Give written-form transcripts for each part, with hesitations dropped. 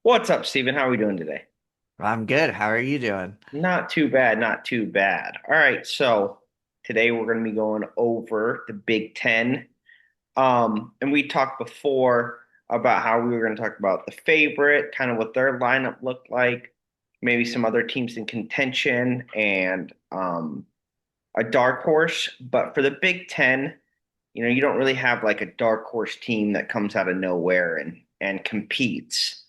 What's up, Steven? How are we doing today? I'm good. How are you doing? Not too bad, not too bad. All right, so today we're going to be going over the Big Ten. And we talked before about how we were going to talk about the favorite, kind of what their lineup looked like, maybe some other teams in contention, and a dark horse. But for the Big Ten, you don't really have like a dark horse team that comes out of nowhere and competes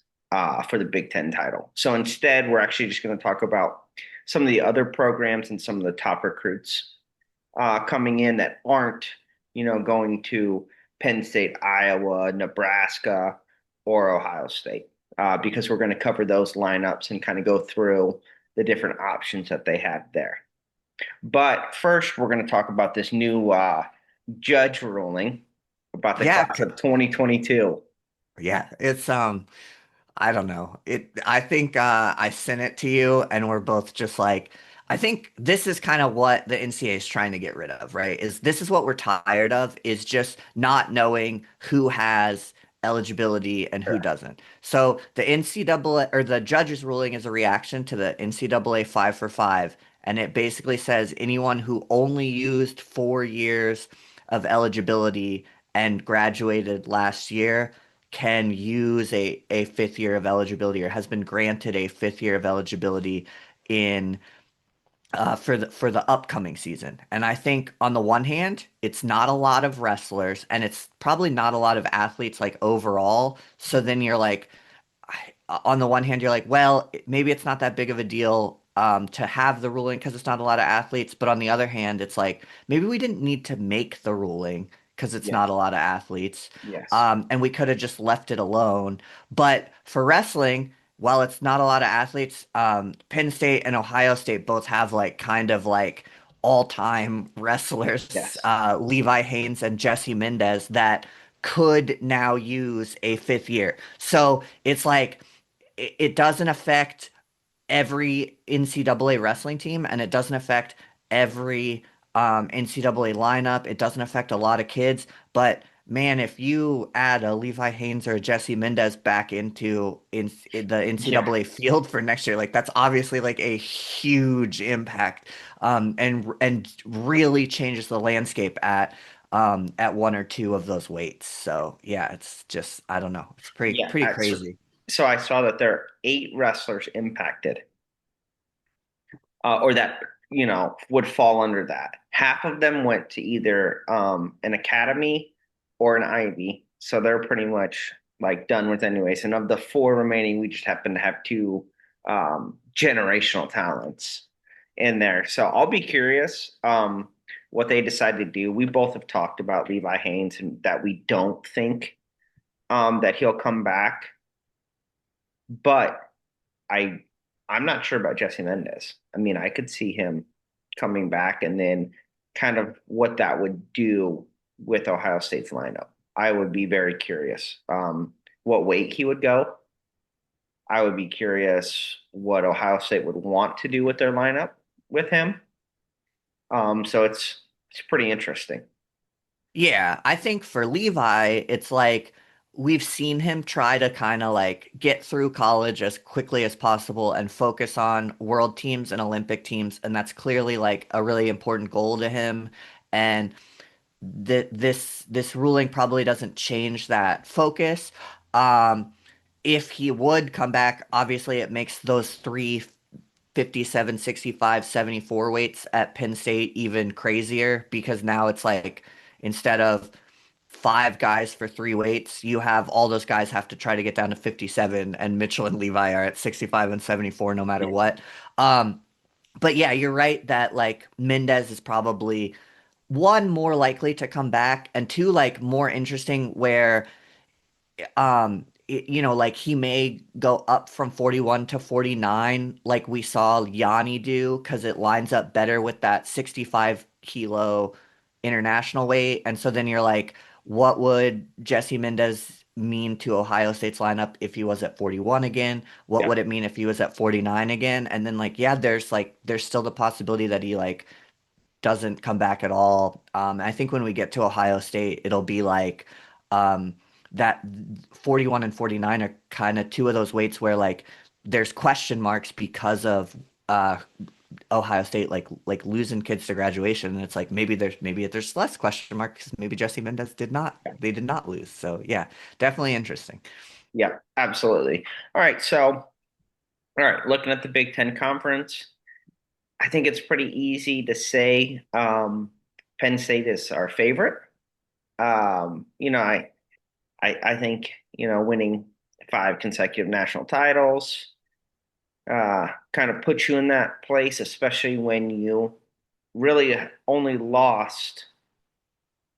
for the Big Ten title. So instead, we're actually just going to talk about some of the other programs and some of the top recruits coming in that aren't, going to Penn State, Iowa, Nebraska, or Ohio State, because we're going to cover those lineups and kind of go through the different options that they have there. But first, we're going to talk about this new judge ruling about the Yeah, class of 2022. yeah, it's I don't know. I think I sent it to you and we're both just like I think this is kind of what the NCAA is trying to get rid of, right? Is this is what we're tired of is just not knowing who has eligibility and who Sure. doesn't. So the NCAA or the judge's ruling is a reaction to the NCAA 5 for 5, and it basically says anyone who only used 4 years of eligibility and graduated last year can use a fifth year of eligibility or has been granted a fifth year of eligibility in for the upcoming season. And I think on the one hand, it's not a lot of wrestlers and it's probably not a lot of athletes like overall. So then you're like, on the one hand, you're like, well, maybe it's not that big of a deal to have the ruling because it's not a lot of athletes. But on the other hand, it's like maybe we didn't need to make the ruling because it's Yes. not a lot of athletes. Yes. And we could have just left it alone. But for wrestling, while it's not a lot of athletes, Penn State and Ohio State both have like kind of like all-time wrestlers, Yes. Levi Haynes and Jesse Mendez, that could now use a fifth year. So it's like it doesn't affect every NCAA wrestling team, and it doesn't affect every NCAA lineup. It doesn't affect a lot of kids, but man, if you add a Levi Haynes or a Jesse Mendez back in the Yeah. NCAA field for next year, like that's obviously like a huge impact, and really changes the landscape at one or two of those weights. So yeah, it's just I don't know, it's Yeah. pretty So, crazy. so I saw that there are 8 wrestlers impacted, or that, would fall under that. Half of them went to either an academy or an Ivy. So they're pretty much like done with anyways. And of the 4 remaining, we just happen to have 2 generational talents in there. So I'll be curious what they decide to do. We both have talked about Levi Haynes and that we don't think that he'll come back, but I I'm not sure about Jesse Mendez. I mean, I could see him coming back and then kind of what that would do with Ohio State's lineup. I would be very curious what weight he would go. I would be curious what Ohio State would want to do with their lineup with him. So it's pretty interesting. Yeah, I think for Levi, it's like we've seen him try to kind of like get through college as quickly as possible and focus on world teams and Olympic teams, and that's clearly like a really important goal to him. And this ruling probably doesn't change that focus. Um, if he would come back, obviously it makes those three 57, 65, 74 weights at Penn State even crazier because now it's like instead of 5 guys for 3 weights, you have all those guys have to try to get down to 57, and Mitchell and Levi are at 65 and 74 no matter Yeah. what. Um, but yeah, you're right that like Mendez is probably one more likely to come back and two like more interesting where like he may go up from 41 to 49 like we saw Yanni do because it lines up better with that 65 kilo international weight. And so then you're like, what would Jesse Mendez mean to Ohio State's lineup if he was at 41 again? What Yeah. would it mean if he was at 49 again? And then like, yeah, there's still the possibility that he like doesn't come back at all. I think when we get to Ohio State, it'll be like, um, that 41 and 49 are kind of two of those weights where like there's question marks because of uh Ohio State like losing kids to graduation, and it's like maybe there's less question marks because maybe Jesse Mendez did not lose. So yeah, definitely interesting. Yeah, absolutely. All right, so all right, looking at the Big Ten Conference, I think it's pretty easy to say Penn State is our favorite. I think, winning 5 consecutive national titles kind of puts you in that place, especially when you really only lost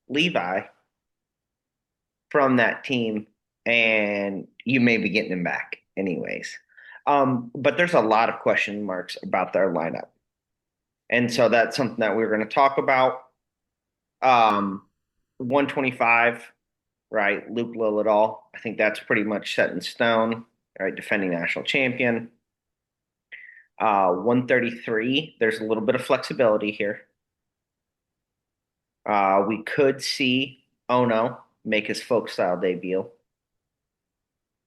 Levi from that team and you may be getting him back anyways. But there's a lot of question marks about their lineup. And so that's something that we're going to talk about. Um, 125, right? Luke Lilladall. I think that's pretty much set in stone, right? Defending national champion. 133, there's a little bit of flexibility here. We could see Ono make his folk style debut,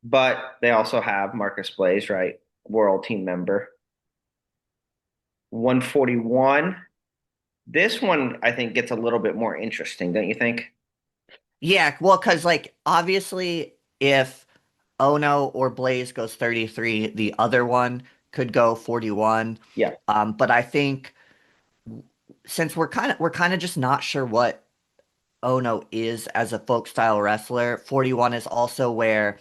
but they also have Marcus Blaze, right? World team member. 141. This one, I think, gets a little bit more interesting, don't you think? Yeah, well, because like obviously if Ono or Blaze goes 33, the other one could go 41. Yeah, But I think since we're kind of just not sure what Ono is as a folk style wrestler, 41 is also where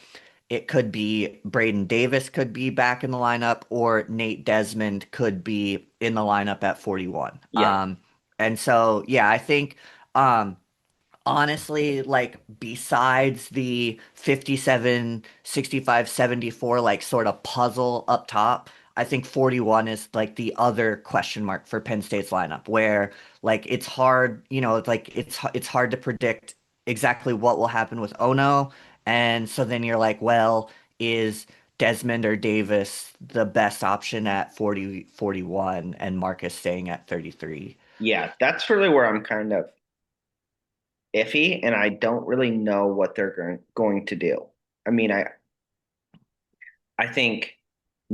it could be Braden Davis could be back in the lineup or Nate Desmond could be in the lineup at 41. yeah, And so yeah, I think um honestly, like besides the 57, 65, 74, like sort of puzzle up top, I think 41 is like the other question mark for Penn State's lineup where like it's hard, it's like it's hard to predict exactly what will happen with Ono. And so then you're like, well, is Desmond or Davis the best option at 40, 41, and Marcus staying at 33? yeah. That's really where I'm kind of iffy, and I don't really know what they're going to do. I mean, I think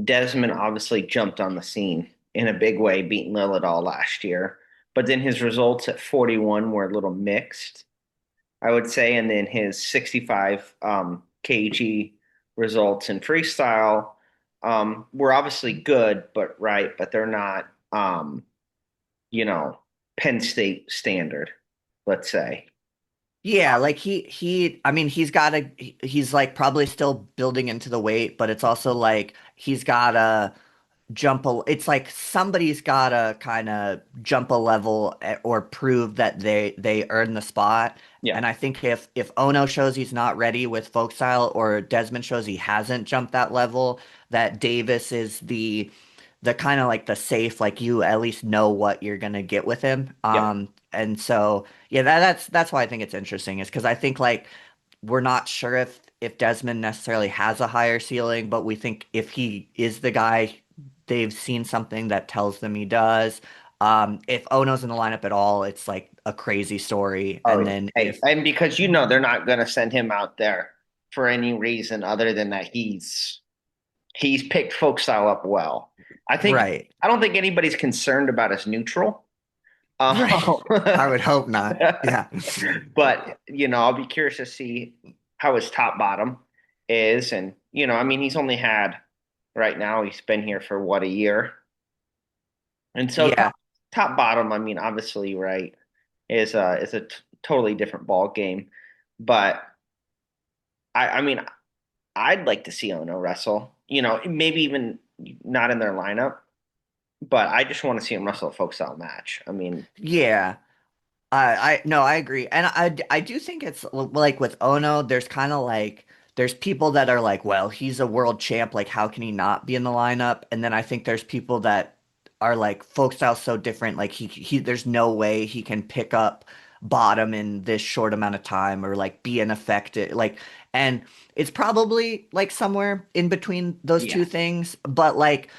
Desmond obviously jumped on the scene in a big way, beating Lilladall last year, but then his results at 41 were a little mixed, I would say, and then his 65 kg results in freestyle were obviously good, but right, but they're not you know, Penn State standard, let's say. Yeah, like I mean, he's like probably still building into the weight, but it's also like he's gotta it's like somebody's gotta kind of jump a level or prove that they earn the spot. Yeah, And I think if Ono shows he's not ready with folk style or Desmond shows he hasn't jumped that level, that Davis is the kind of like the safe, like you at least know what you're gonna get with him. yep, And so yeah, that's why I think it's interesting is because I think like we're not sure if Desmond necessarily has a higher ceiling, but we think if he is the guy, they've seen something that tells them he does. If Ono's in the lineup at all, it's like a crazy story. oh And yeah. then Hey, if and because they're not going to send him out there for any reason other than that he's picked folk style up well. I think right, I don't think anybody's concerned about his neutral. right, I would hope not. Yeah. But I'll be curious to see how his top bottom is, and I mean, he's only had right now. He's been here for what, a year, and so Yeah. top bottom. I mean, obviously, right, is a totally different ball game, but I mean, I'd like to see Ono wrestle. Maybe even not in their lineup, but I just want to see him wrestle a folk style match. I mean, Yeah. I no, I agree, and I do think it's like with Ono, there's kind of like there's people that are like, well, he's a world champ, like how can he not be in the lineup? And then I think there's people that are like folk style's so different, like he there's no way he can pick up bottom in this short amount of time or like be an effective like, and it's probably like somewhere in between those yeah, two things, but like.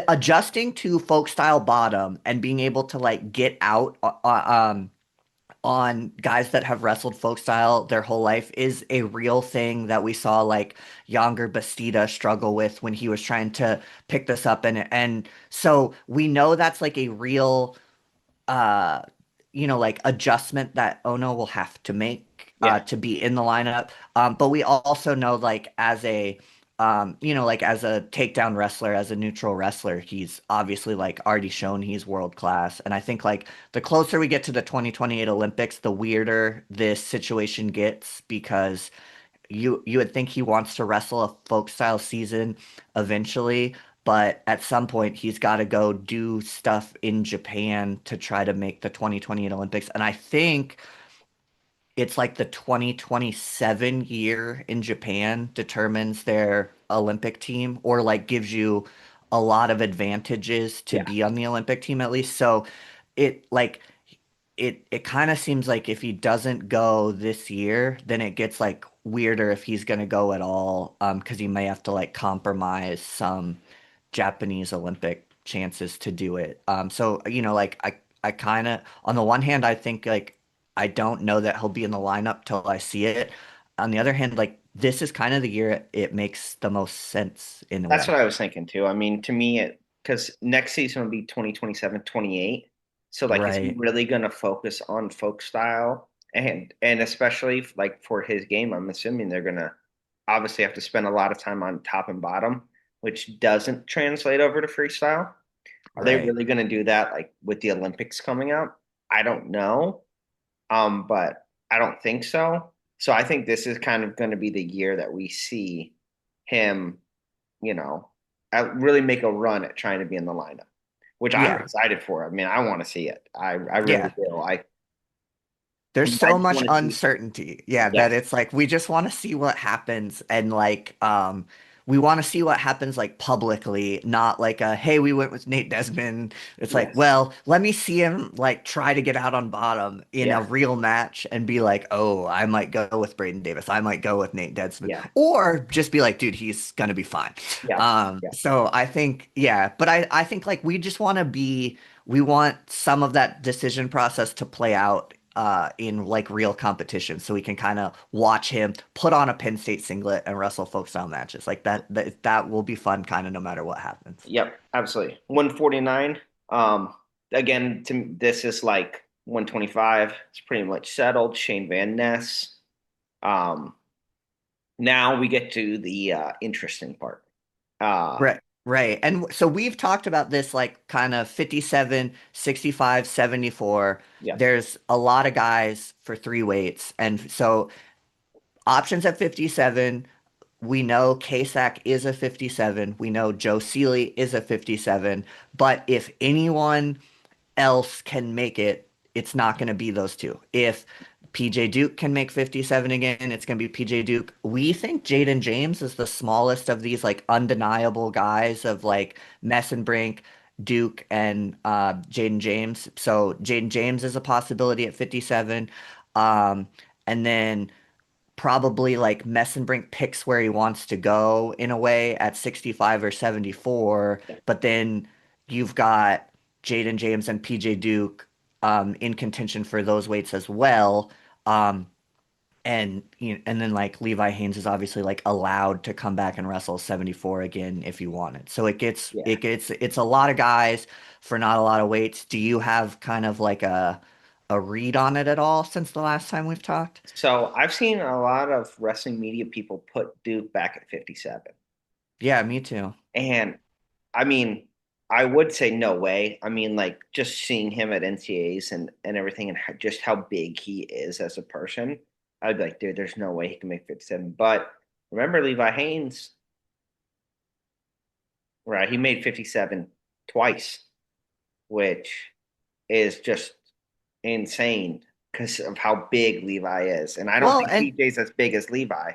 Adjusting to folk style bottom and being able to like get out on guys that have wrestled folk style their whole life is a real thing that we saw like younger Bastida struggle with when he was trying to pick this up, and so we know that's like a real uh like adjustment that Ono will have to make Yeah. to be in the lineup. But we also know like as a like as a takedown wrestler, as a neutral wrestler, he's obviously like already shown he's world class. And I think like the closer we get to the 2028 Olympics, the weirder this situation gets because you would think he wants to wrestle a folk style season eventually, but at some point he's got to go do stuff in Japan to try to make the 2028 Olympics. And I think it's like the 2027 year in Japan determines their Olympic team or like gives you a lot of advantages to Yeah. be on the Olympic team at least. So it like it kind of seems like if he doesn't go this year, then it gets like weirder if he's gonna go at all, because he may have to like compromise some Japanese Olympic chances to do it. So like I kind of on the one hand I think like I don't know that he'll be in the lineup till I see it. On the other hand, like this is kind of the year it makes the most sense in a That's way. what I was thinking too. I mean, to me, because next season will be 2027, 28. So, like, is he Right, really going to focus on folk style? And especially like for his game, I'm assuming they're going to obviously have to spend a lot of time on top and bottom, which doesn't translate over to freestyle. Are they right. really going to do that like with the Olympics coming up? I don't know. But I don't think so. So I think this is kind of going to be the year that we see him, you know, really make a run at trying to be in the lineup, which I'm Yeah, excited for. I mean, I want to see it. I really yeah. do. There's I so just much want to see. uncertainty. Yeah, that Yes, it's like we just want to see what happens and like we want to see what happens like publicly, not like a hey, we went with Nate Desmond. It's like, yes, well, let me see him like try to get out on bottom in a yeah, real match and be like, "Oh, I might go with Braden Davis. I might go with Nate Desmond." yeah, Or just be like, "Dude, he's going to be fine." yeah, yeah, So I think yeah, but I think like we want some of that decision process to play out in like real competition so we can kind of watch him put on a Penn State singlet and wrestle folk style matches like that will be fun kind of no matter what happens. yep, absolutely. 149. Again, this is like 125. It's pretty much settled. Shane Van Ness. Um, Now we get to the interesting part. Uh, Right. Right. And so we've talked about this like kind of 57, 65, 74. yeah, There's a lot of guys for three weights. And so options at 57, we know Kasak is a 57. We know Joe Seeley is a 57. But if anyone else can make it, it's not going to be those two. If PJ Duke can make 57 again, it's going to be PJ Duke. We think Jaden James is the smallest of these like undeniable guys of like Messenbrink, Duke, and Jaden James. So Jaden James is a possibility at 57. Um, and then probably like Messenbrink picks where he wants to go in a way at 65 or 74, yeah, but then you've got Jaden James and PJ Duke in contention for those weights as well. Um, and then like Levi Haynes is obviously like allowed to come back and wrestle 74 again if he wanted. So yeah. it's a lot of guys for not a lot of weights. Do you have kind of like a read on it at all since the last time we've talked? So I've seen a lot of wrestling media people put Duke back at 57. Yeah, me too. And I mean, I would say no way. I mean, like just seeing him at NCAAs and everything and just how big he is as a person, I'd be like, dude, there's no way he can make 57. But remember Levi Haynes, right? He made 57 twice, which is just insane because of how big Levi is. And I don't Well, think and PJ's as big as Levi.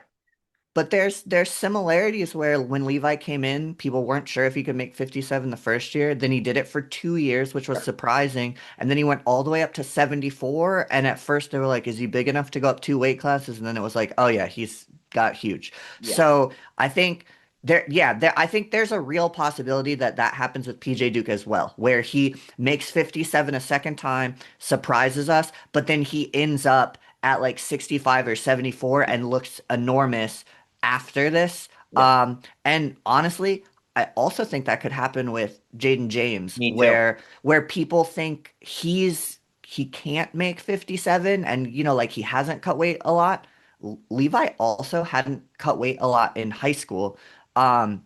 but there's similarities where when Levi came in, people weren't sure if he could make 57 the first year. Then he did it for 2 years, which was surprising. And then he went all the way up to 74. And at first they were like, is he big enough to go up two weight classes? And then it was like, oh yeah, he's got huge. Yeah. So I think I think there's a real possibility that that happens with PJ Duke as well, where he makes 57 a second time, surprises us, but then he ends up at like 65 or 74 and looks enormous after this. Yeah, And honestly, I also think that could happen with Jaden James, me too. where people think he can't make 57 and like he hasn't cut weight a lot. Levi also hadn't cut weight a lot in high school. Um,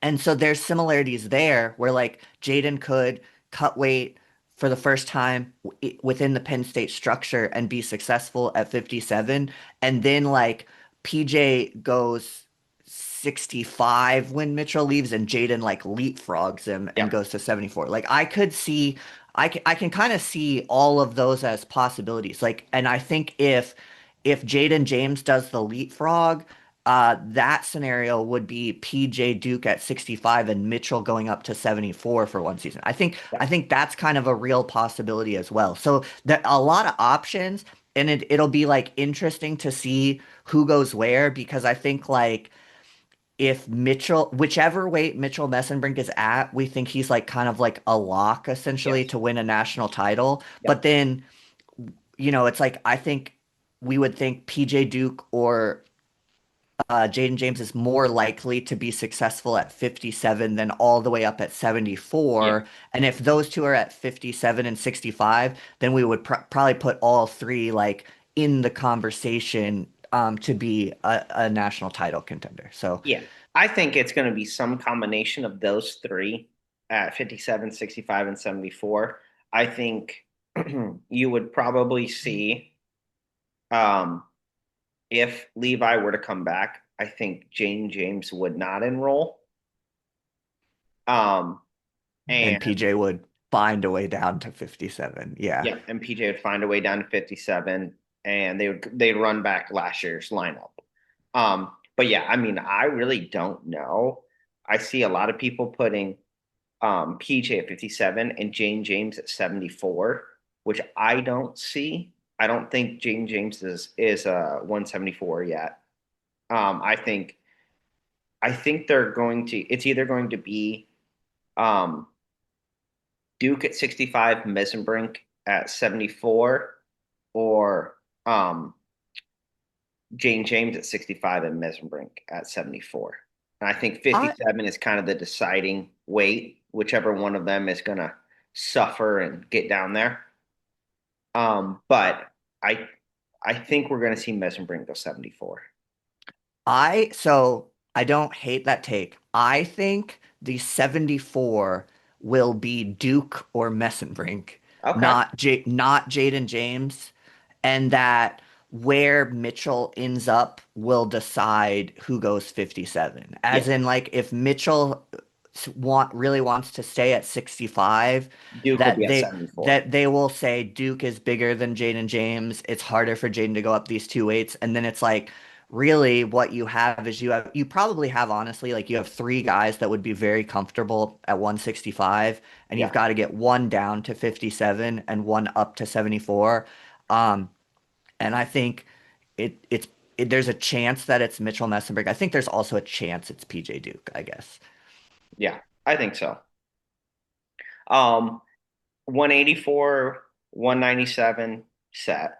and so there's similarities there where like Jaden could cut weight for the first time within the Penn State structure and be successful at 57. And then like PJ goes 65 when Mitchell leaves and Jaden like leapfrogs him and Yeah, goes to 74. Like I can kind of see all of those as possibilities. Like, and I think if Jaden James does the leapfrog, that scenario would be PJ Duke at 65 and Mitchell going up to 74 for one season. I think yeah, I think that's kind of a real possibility as well. So there a lot of options, and it'll be like interesting to see who goes where because I think like if Mitchell, whichever weight Mitchell Messenbrink is at, we think he's like kind of like a lock essentially yes, to win a national title. yep, But then, it's like I think we would think PJ Duke or Jaden James is more likely to be successful at 57 than all the way up at yeah, 74. And if those two are at 57 and 65, then we would probably put all three like in the conversation to be a national title contender. So yeah. I think it's going to be some combination of those three at 57, 65, and 74. I think you would probably see um, if Levi were to come back, I think Jane James would not enroll. Um, and and PJ would find a way down to 57. Yeah. yeah, and PJ would find a way down to 57, and they'd run back last year's lineup. But yeah, I mean, I really don't know. I see a lot of people putting PJ at 57 and Jane James at 74, which I don't see. I don't think Jane James is 174 yet. I think they're going to. It's either going to be um, Duke at 65, Mesenbrink at 74, or Jane James at 65 and Mesenbrink at 74. And I think I 57 is kind of the deciding weight, whichever one of them is going to suffer and get down there. But I think we're going to see Mesenbrink go 74. so I don't hate that take. I think the 74 will be Duke or Messenbrink, Okay. not Jaden James, and that where Mitchell ends up will decide who goes 57. Yeah. As in, like, if Mitchell really wants to stay at 65, Duke will that be at they 74. that they will say Duke is bigger than Jaden James. It's harder for Jaden to go up these two weights, and then it's like really what you have is you probably have honestly like you have three guys that would be very comfortable at 165, and you've Yeah. got to get one down to 57 and one up to 74. Um, and I think there's a chance that it's Mitchell Messenberg. I think there's also a chance it's PJ Duke, I guess. Yeah. I think so. Um, 184, 197 set.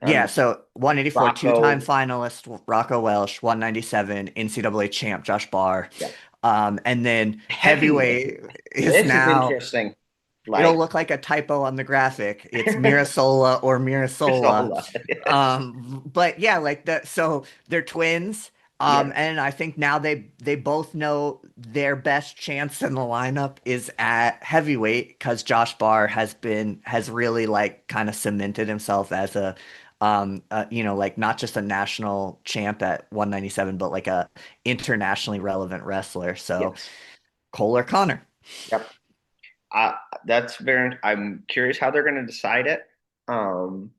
Yeah, so 184, two-time Rocco. finalist Rocco Welsh, 197 NCAA champ Josh Barr. Yeah. And then Heavyweight. heavyweight is This is now interesting. it'll Like look like a typo on the graphic. It's Mirasola or Mirasola. Sola. But yeah, like that. So they're twins. Yeah. And I think now they both know their best chance in the lineup is at heavyweight because Josh Barr has really like kind of cemented himself as like not just a national champ at 197, but like a internationally relevant wrestler. So Yes. Cole or Connor. Yep. Uh, that's very. I'm curious how they're going to decide it. Um,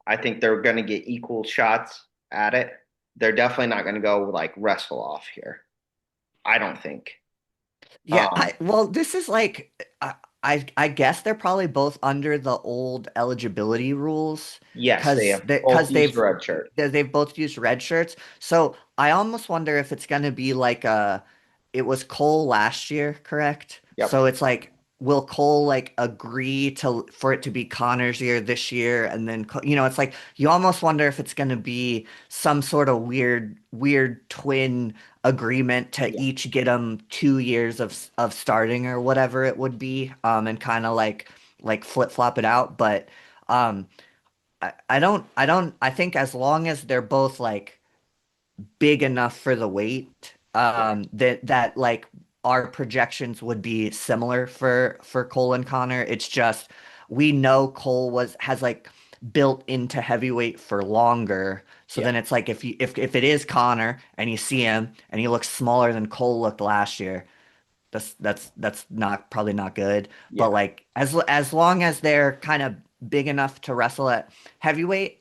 I think they're going to get equal shots at it. They're definitely not going to go like wrestle off here. I don't think. Yeah, Um, well, this is like I guess they're probably both under the old eligibility rules yes, they because have both because used red shirt. they've both used red shirts. So I almost wonder if it's going to be like a it was Cole last year, correct? Yep. So it's like, will Cole like agree to for it to be Connor's year this year, and then it's like you almost wonder if it's going to be some sort of weird twin agreement to Yeah. each get them 2 years of starting or whatever it would be, and kind of like flip flop it out. But um, I think as long as they're both like big enough for the weight, Yeah. that like our projections would be similar for Cole and Connor. It's just we know Cole was has like built into heavyweight for longer. So Yeah. then it's like if it is Connor and you see him and he looks smaller than Cole looked last year, that's not probably not good. But Yeah. like as long as they're kind of big enough to wrestle at heavyweight,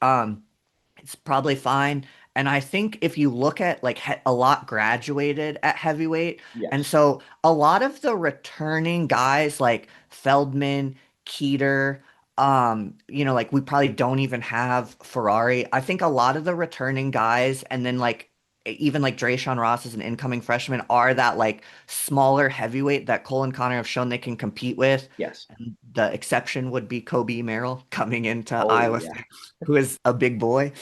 it's probably fine. And I think if you look at like a lot graduated at heavyweight, and Yes. so a lot of the returning guys like Feldman, Keeter, like we probably don't even have Ferrari. I think a lot of the returning guys, and then like even like Drayshawn Ross as an incoming freshman, are that like smaller heavyweight that Cole and Connor have shown they can compete with. Yes. And the exception would be Kobe Merrill coming into Oh Iowa yeah. State, who is a big boy.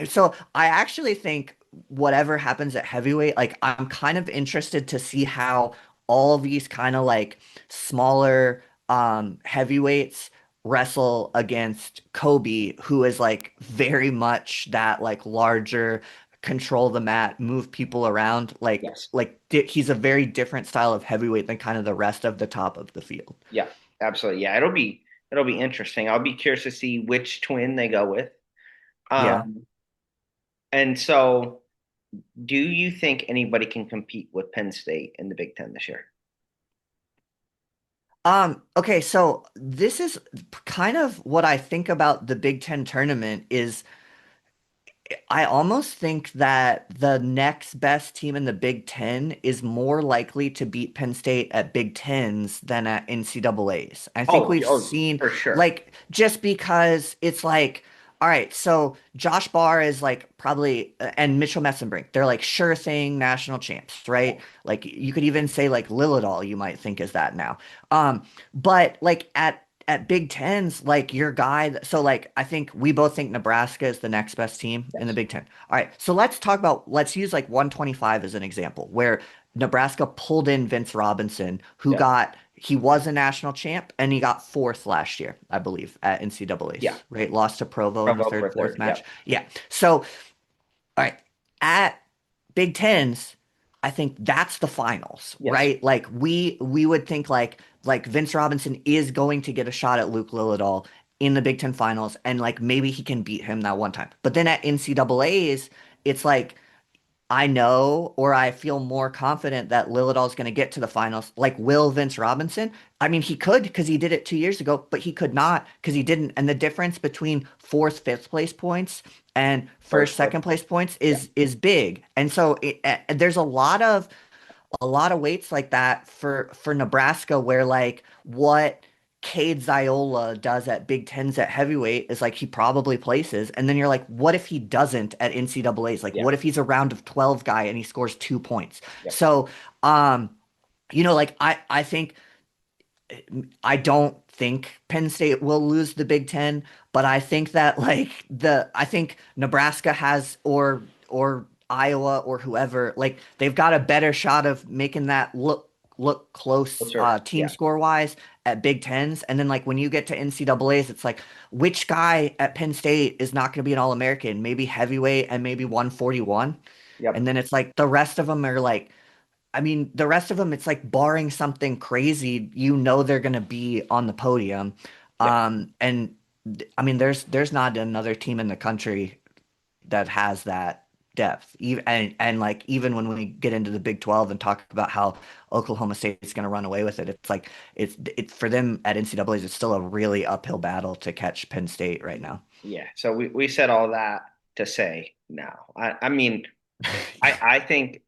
So I actually think whatever happens at heavyweight, like I'm kind of interested to see how all of these kind of like smaller heavyweights wrestle against Kobe, who is like very much that like larger control the mat, move people around, Yes. he's a very different style of heavyweight than kind of the rest of the top of the field. Yeah. Absolutely. Yeah. It'll be interesting. I'll be curious to see which twin they go with. Yeah. Um, and so do you think anybody can compete with Penn State in the Big Ten this year? Okay, so this is kind of what I think about the Big Ten tournament is I almost think that the next best team in the Big Ten is more likely to beat Penn State at Big Tens than at NCAAs. I think Oh, we've oh, seen, for sure. like, just because it's like, all right, so Josh Barr is like probably, and Mitchell Messenbrink, they're like sure thing national champs, Yeah. right? Like, you could even say like Lilidol, you might think is that now. But like at Big Tens, like your guy, so like I think we both think Nebraska is the next best team in the Yes. Big Ten. All right, so let's use like 125 as an example, where Nebraska pulled in Vince Robinson, Yeah. he was a national champ and he got fourth last year, I believe, at Yeah. NCAA's, right? Lost to Provo in the Bravo for fourth third. match. Yep. Yeah. So all right. At Big Tens, I think that's the finals, Yes. right? Like we would think like Vince Robinson is going to get a shot at Luke Lilladall in the Big Ten finals, and like maybe he can beat him that one time. But then at NCAA's, it's like I know or I feel more confident that Lilladall's going to get to the finals. Like, will Vince Robinson? I mean, he could because he did it 2 years ago, but he could not because he didn't. And the difference between fourth, fifth place points and first, First, second place points yeah. is big. And so there's a lot of weights like that for Nebraska where like what Cade Ziola does at Big Tens at heavyweight is like he probably places. And then you're like, what if he doesn't at NCAAs? Like, Yeah. what if he's a round of 12 guy and he scores 2 points? Yep. So, like I think I don't think Penn State will lose the Big Ten, but I think that like I think Nebraska has or Iowa or whoever, like they've got a better shot of making that look close Closer. team Yeah. score wise at Big Tens. And then like when you get to NCAAs, it's like which guy at Penn State is not going to be an All-American? Maybe heavyweight and maybe 141. And Yep. then it's like the rest of them are like I mean, the rest of them, it's like barring something crazy, they're going to be on the podium. Yeah. And I mean, there's not another team in the country that has that depth. Even and like even when we get into the Big 12 and talk about how Oklahoma State's going to run away with it, it's like it's for them at NCAA's, it's still a really uphill battle to catch Penn State right now. Yeah. So we said all that to say now. I mean, I think,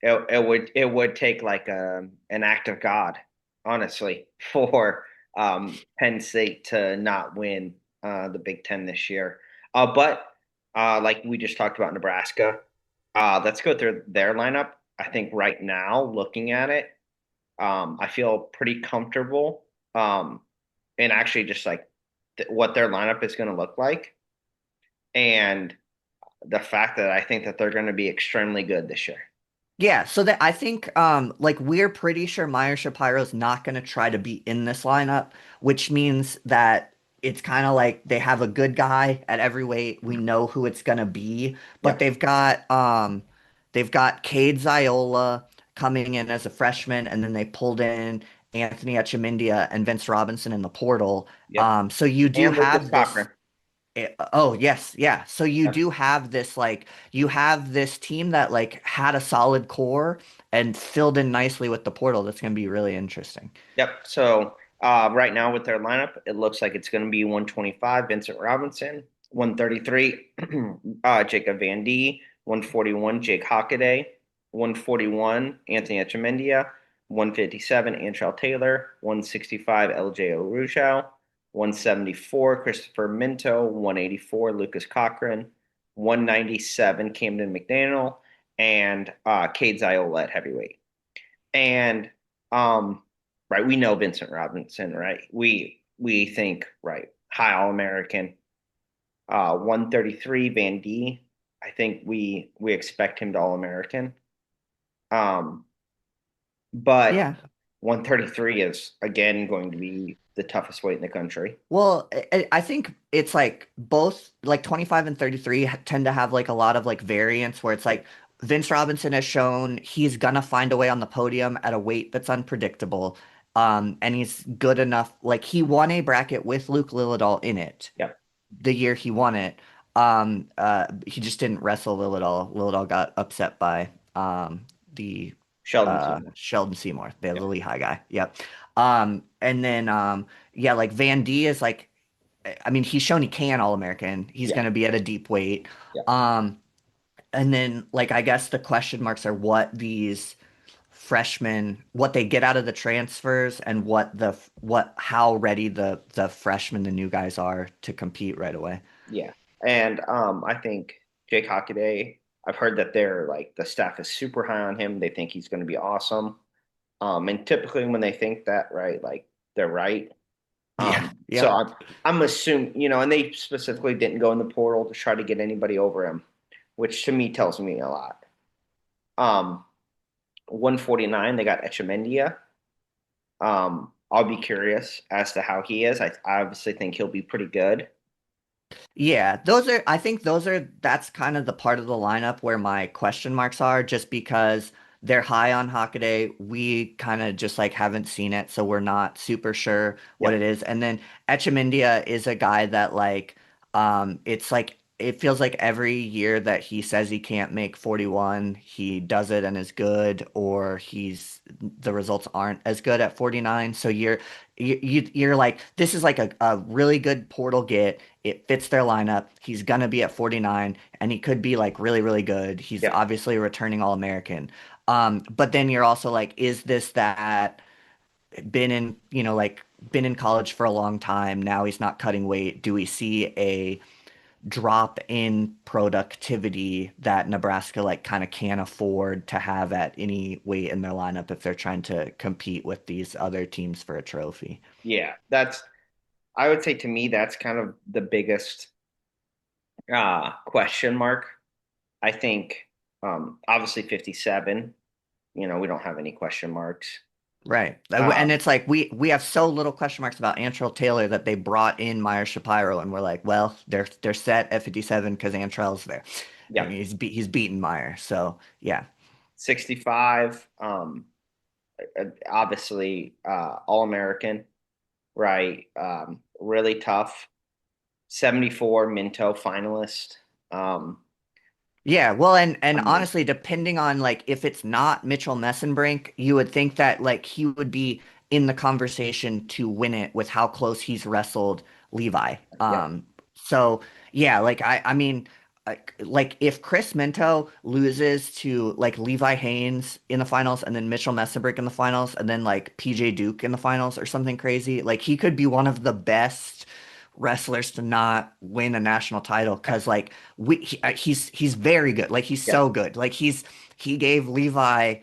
it would take like an act of God, honestly, for Penn State to not win the Big Ten this year. But like we just talked about Nebraska, let's go through their lineup. I think right now, looking at it, I feel pretty comfortable. Um, and actually just like what their lineup is going to look like, and the fact that I think that they're going to be extremely good this year. Yeah, so that I think like we're pretty sure Meyer Shapiro's not going to try to be in this lineup, which means that it's kind of like they have a good guy at every weight. We know who it's going to be, but Yep. they've got Cade Ziola coming in as a freshman, and then they pulled in Anthony Etchemindia and Vince Robinson in the portal. Yep. So you do And Lucas have this. Cochran. Oh, yes, yeah. So you Yep. do have this you have this team that like had a solid core and filled in nicely with the portal. That's going to be really interesting. Yep. So right now with their lineup, it looks like it's going to be 125 Vincent Robinson, 133 Jacob Van D, 141 Jake Hockaday, 141 Anthony Etchemendia, 157 Antrell Taylor, 165 LJ Orujo, 174 Christopher Minto, 184 Lucas Cochran, 197 Camden McDaniel, and Cade Ziola at heavyweight. And right, we know Vincent Robinson, right? We think right, high All American, 133 Van D. I think we expect him to All American. Um, but Yeah. 133 is again going to be the toughest weight in the country. Well, I think it's like both like 25 and 33 tend to have like a lot of like variance where it's like Vince Robinson has shown he's gonna find a way on the podium at a weight that's unpredictable. And he's good enough. Like he won a bracket with Luke Lilladall in it Yep. the year he won it. He just didn't wrestle Lilladall. Lilladall got upset by the Sheldon Seymour. Sheldon Seymour, the Yep. Lehigh guy. Yep. And then yeah, like Van D is like, I mean, he's shown he can All American. He's Yeah. going to be at a deep weight. Yep. Um, and then like I guess the question marks are what these freshmen, what they get out of the transfers, and what how ready the freshmen, the new guys are to compete right away. Yeah. And I think Jake Hockaday, I've heard that they're like the staff is super high on him. They think he's going to be awesome. And typically when they think that, right, like they're right. Yeah. So Yep. I'm assuming, and they specifically didn't go in the portal to try to get anybody over him, which to me tells me a lot. Um, 149, they got Echemendia. I'll be curious as to how he is. I obviously think he'll be pretty good. Yeah, those are, I think that's kind of the part of the lineup where my question marks are, just because they're high on Hockaday. We kind of just like haven't seen it, so we're not super sure what Yep. it is. And then Echemindia is a guy that it's like, it feels like every year that he says he can't make 41, he does it and is good, or the results aren't as good at 49. So you're like, this is like a really good portal get. It fits their lineup. He's gonna be at 49, and he could be like really, really good. He's Yep. obviously a returning All-American. But then you're also like, is this that been in, been in college for a long time? Now he's not cutting weight. Do we see a drop in productivity that Nebraska like kind of can't afford to have at any weight in their lineup if they're trying to compete with these other teams for a trophy? Yeah. I would say to me, that's kind of the biggest question mark. I think, obviously 57, we don't have any question marks. Right. Uh, And it's like we have so little question marks about Antrell Taylor that they brought in Meyer Shapiro, and we're like, well, they're set at 57 because Antrell's there. I yeah. mean, he's beaten Meyer. So, yeah. 65, obviously, All-American, right? Really tough. 74 Minto finalist. Um, Yeah, well, and I mean, honestly, depending on like if it's not Mitchell Messenbrink, you would think that like he would be in the conversation to win it with how close he's wrestled Levi. yeah, So yeah, I mean, like if Chris Minto loses to like Levi Haynes in the finals and then Mitchell Messenbrink in the finals and then like PJ Duke in the finals or something crazy, like he could be one of the best wrestlers to not win a national title Yeah. because like he's very good. Like he's Yeah. so good. Like he gave Levi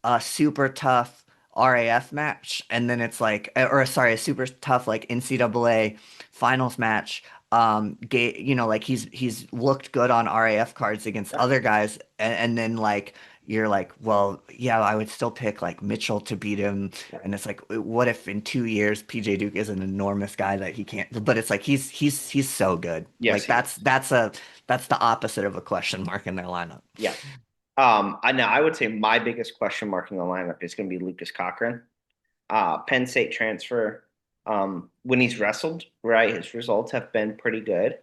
a super tough RAF match, and then it's like, or sorry, a super tough like NCAA finals match. Like he's looked good on RAF cards against Yeah. other guys, and then like you're like, well, yeah, I would still pick like Mitchell to beat him. Yeah. And it's like, what if in 2 years PJ Duke is an enormous guy that he can't? But it's like he's so good. Yes, Like he is. that's the opposite of a question mark in their lineup. Yeah. I would say my biggest question mark in the lineup is going to be Lucas Cochran. Penn State transfer. When he's wrestled, right, his results have been pretty good.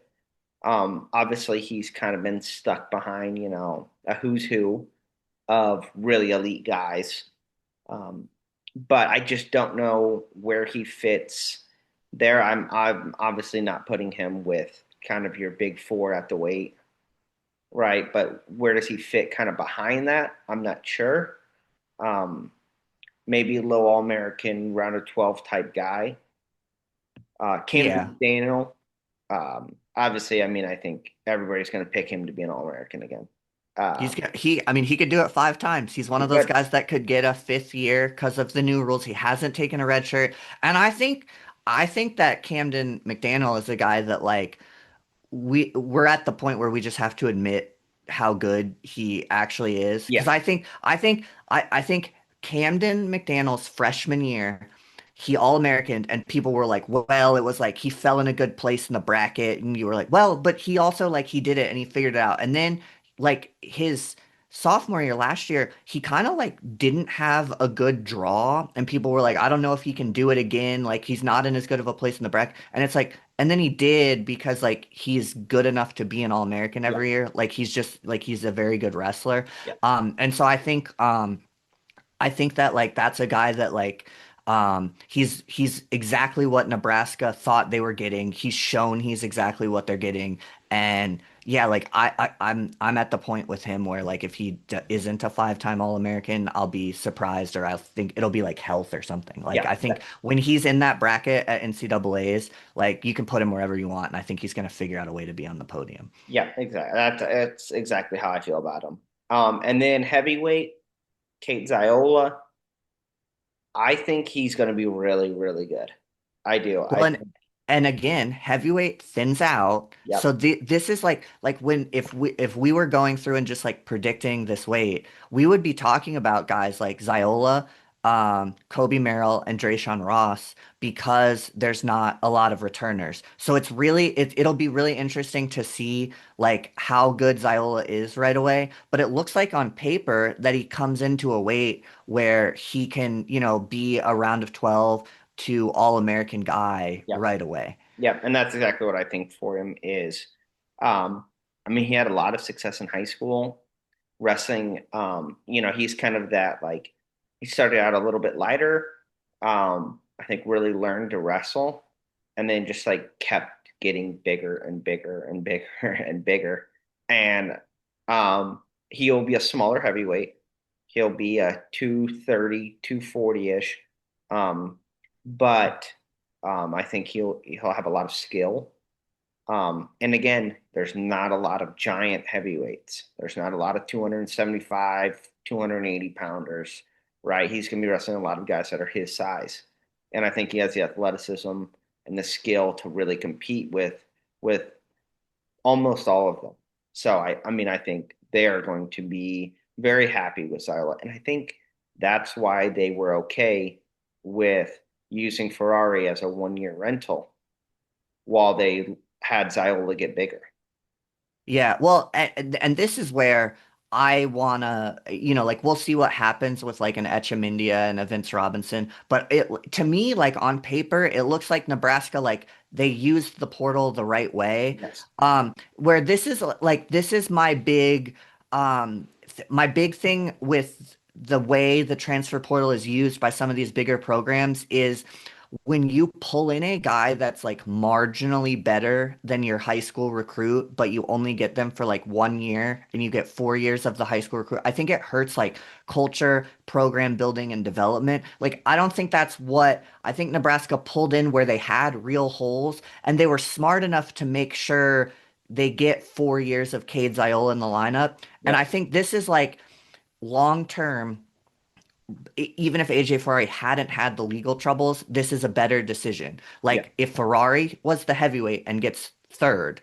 Obviously, he's kind of been stuck behind, a who's who of really elite guys. Um, but I just don't know where he fits there. I'm obviously not putting him with kind of your big four at the weight, right? But where does he fit kind of behind that? I'm not sure. Um, Maybe low All American, round of 12 type guy. Yeah. Camden McDaniel, obviously, I mean, I think everybody's going to pick him to be an All American again. He's Um, got, he I mean he could do it 5 times. He's one he of those could, guys that could get a fifth year because of the new rules. He hasn't taken a red shirt. And I think that Camden McDaniel is a guy that like we're at the point where we just have to admit how good he actually is. yeah, Because I think Camden McDaniel's freshman year, he All-American, and people were like, well, it was like he fell in a good place in the bracket, and you were like, well, but he also like he did it and he figured it out. And then like his sophomore year last year, he kind of like didn't have a good draw, and people were like, I don't know if he can do it again. Like he's not in as good of a place in the bracket. And it's like, and then he did because like he's good enough to be an All-American yeah, every year. Like he's just like he's a very good wrestler. yeah, And so I think that like that's a guy that like he's exactly what Nebraska thought they were getting. He's shown he's exactly what they're getting. And yeah, like I'm at the point with him where like if he isn't a 5-time All-American, I'll be surprised or I'll think it'll be like health or something. Like yeah, I think when he's in that bracket at NCAA's, like you can put him wherever you want, and I think he's gonna figure out a way to be on the podium. yeah, exactly. That's exactly how I feel about him. And then heavyweight, Kate Ziola, I think he's going to be really, really good. I do. Well, and again, heavyweight thins out. Yep, So this is like when if we were going through and just like predicting this weight, we would be talking about guys like Ziola, Kobe Merrill, and Drayshawn Ross because there's not a lot of returners. So it'll be really interesting to see like how good Ziola is right away. But it looks like on paper that he comes into a weight where he can, be a round of 12 to All-American guy yep, right away. yep. And that's exactly what I think for him is. Um, I mean, he had a lot of success in high school wrestling. He's kind of that like he started out a little bit lighter. I think really learned to wrestle, and then just like kept getting bigger and bigger and bigger and bigger. And he'll be a smaller heavyweight. He'll be a 230, 240-ish. Um, but I think he'll have a lot of skill. And again, there's not a lot of giant heavyweights. There's not a lot of 275, 280 pounders, right? He's going to be wrestling a lot of guys that are his size. And I think he has the athleticism and the skill to really compete with almost all of them. So I mean, I think they are going to be very happy with Zyla. And I think that's why they were okay with using Ferrari as a 1 year rental while they had Ziola get bigger. Yeah, well, and this is where I wanna, like we'll see what happens with like an Etchemindia and a Vince Robinson, but to me, like on paper, it looks like Nebraska like they used the portal the right way. Yes. Where this is my big thing with the way the transfer portal is used by some of these bigger programs is when you pull in a guy that's like marginally better than your high school recruit, but you only get them for like 1 year and you get 4 years of the high school recruit, I think it hurts like culture, program building, and development. Like, I don't think that's what I think Nebraska pulled in where they had real holes and they were smart enough to make sure they get 4 years of Cade Ziola in the lineup. And I Yep. think this is like long term even if AJ Ferrari hadn't had the legal troubles, this is a better decision. Yep. Like if Ferrari was the heavyweight and gets third,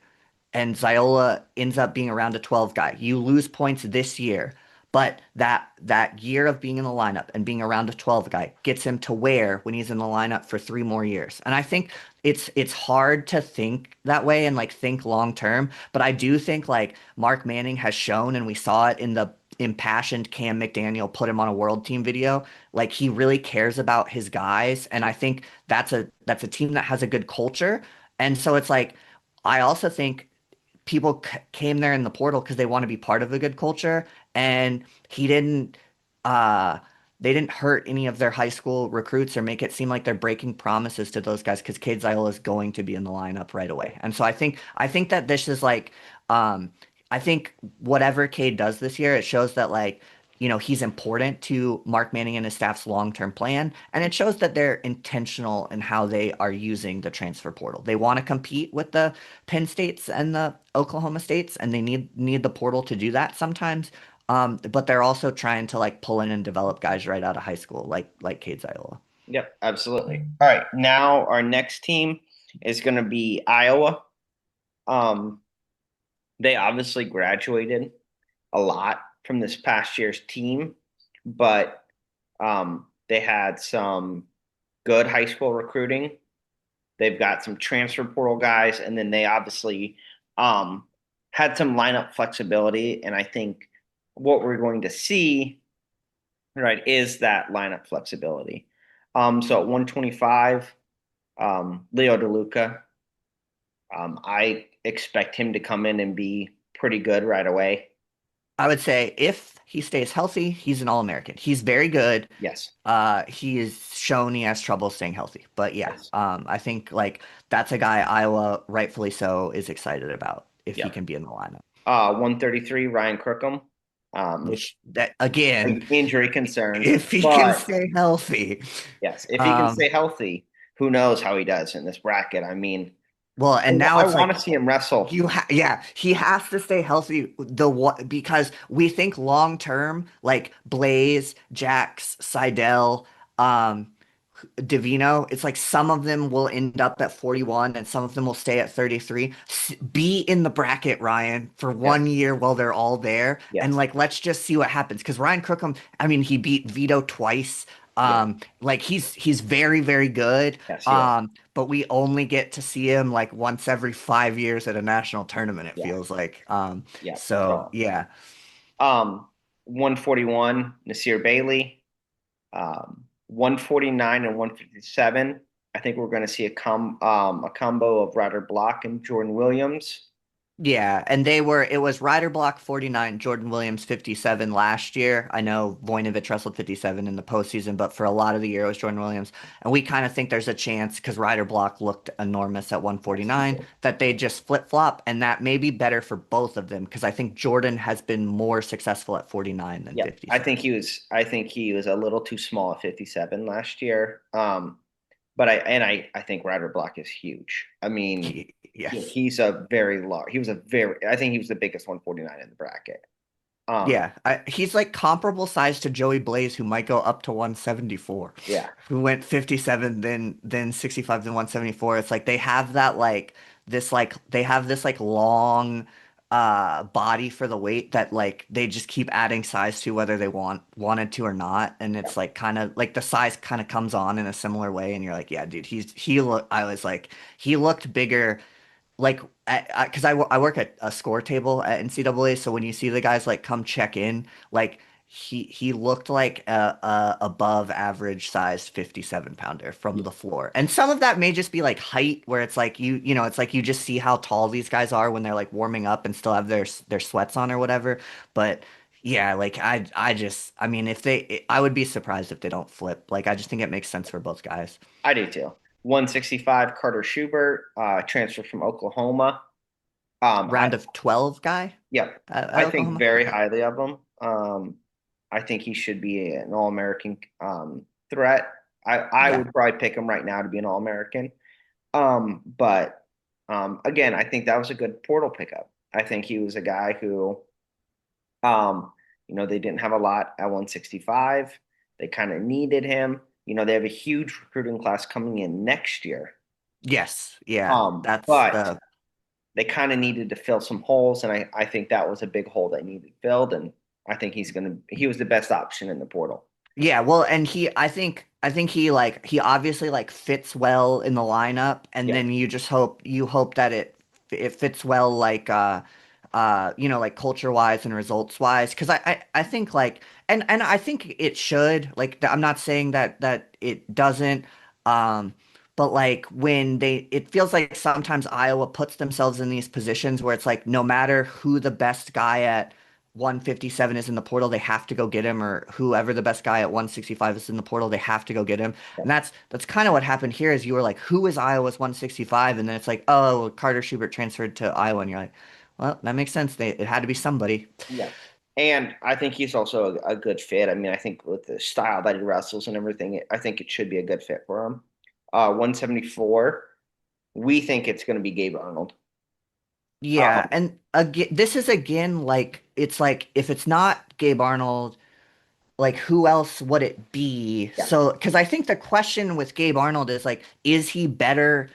and Ziola ends up being around a 12 guy, you lose points this year. But that year of being in the lineup and being around a 12 guy gets him to where when he's in the lineup for 3 more years. And I think it's hard to think that way and like think long term. But I do think like Mark Manning has shown, and we saw it in the impassioned Cam McDaniel put him on a world team video. Like he really cares about his guys, and I think that's a team that has a good culture. And so it's like I also think people came there in the portal because they want to be part of a good culture, and he didn't. Uh, they didn't hurt any of their high school recruits or make it seem like they're breaking promises to those guys because Cade Ziola is going to be in the lineup right away. And so I think that this is like um, I think whatever Cade does this year, it shows that like he's important to Mark Manning and his staff's long-term plan, and it shows that they're intentional in how they are using the transfer portal. They want to compete with the Penn States and the Oklahoma States, and they need the portal to do that sometimes. But they're also trying to like pull in and develop guys right out of high school, like Cade Ziola. Yep. Absolutely. All right. Now our next team is going to be Iowa. Um, they obviously graduated a lot from this past year's team, but they had some good high school recruiting. They've got some transfer portal guys, and then they obviously um, had some lineup flexibility. And I think what we're going to see, right, is that lineup flexibility. So at 125, Leo DeLuca, I expect him to come in and be pretty good right away. I would say if he stays healthy, he's an All-American. He's very good. Yes. He is shown he has trouble staying healthy. But yeah, Yes. I think like that's a guy Iowa, rightfully so, is excited about if he Yep. can be in the lineup. 133, Ryan Crookham. Um, Which that again, Injury concerns, if he can but stay healthy. yes, if he can Um, stay healthy, who knows how he does in this bracket? I mean, well, and now I it's want like to see him wrestle. yeah, he has to stay healthy the what because we think long term, like Blaze, Jax, Seidel, um, Divino, it's like some of them will end up at 41 and some of them will stay at 33. Be in the bracket, Ryan, for Yes, 1 year while they're all there. And yes, like, let's just see what happens. Because Ryan Crookham, I mean, he beat Vito twice. yes, Like he's very, very good. yes, he is. But we only get to see him like once every 5 years at a national tournament, it Yeah, feels like. yeah. So So, yeah. 141, Nasir Bailey. 149 and 157. I think we're going to see a combo of Ryder Block and Jordan Williams. Yeah, and it was Ryder Block 49, Jordan Williams 57 last year. I know Voinovich wrestled 57 in the postseason, but for a lot of the year it was Jordan Williams. And we kind of think there's a chance because Ryder Block looked enormous at Yes, he 149 did. that they just flip-flop and that may be better for both of them because I think Jordan has been more successful at 49 than Yeah, I 57. think he was. I think he was a little too small at 57 last year. But I think Ryder Block is huge. I mean, Yes. he's a very large. He was a very. I think he was the biggest 149 in the bracket. Um, Yeah, he's like comparable size to Joey Blaze, who might go up to 174, yeah, who went 57, then 65, then 174. It's like they have that like they have this like long body for the weight that like they just keep adding size to whether they wanted to or not, and yeah, it's like kind of like the size kind of comes on in a similar way, and you're like, yeah, dude, he look I was like he looked bigger like because I work at a score table at NCAA, so when you see the guys like come check in, like he looked like a above average sized 57 pounder from yeah, the floor. And some of that may just be like height where it's like it's like you just see how tall these guys are when they're like warming up and still have their sweats on or whatever. But Yeah, like I mean, if they, I would be surprised if they don't flip. Like, I just think it makes sense for both guys. I do too. 165, Carter Schubert, transfer from Oklahoma. I Round of 12 guy Yeah, at I think Oklahoma. very Okay. highly of him. I think he should be an All-American threat. I Yeah. would probably pick him right now to be an All-American. But again, I think that was a good portal pickup. I think he was a guy who, um, they didn't have a lot at 165. They kind of needed him. They have a huge recruiting class coming in next year. Yes. Yeah. That's But the they kind of needed to fill some holes, and I think that was a big hole that needed filled, and I think he was the best option in the portal. Yeah, well, and I think he like he obviously like fits well in the lineup, and Yeah, then you hope that it fits well like you know, like culture wise and results wise, because I think like and I think it should like I'm not saying that it doesn't, um but like when they it feels like sometimes Iowa puts themselves in these positions where it's like no matter who the best guy at 157 is in the portal, they have to go get him, or whoever the best guy at 165 is in the portal, they have to go get him. yeah, And that's kind of what happened here is you were like, who is Iowa's 165? And then it's like, oh, well, Carter Schubert transferred to Iowa, and you're like, well, that makes sense. It had to be somebody. yeah. And I think he's also a good fit. I mean, I think with the style that he wrestles and everything, I think it should be a good fit for him. 174, we think it's going to be Gabe Arnold. Yeah, Um, and again, this is again like it's like if it's not Gabe Arnold, like who else would it be? yeah, So, because I think the question with Gabe Arnold is like, is he better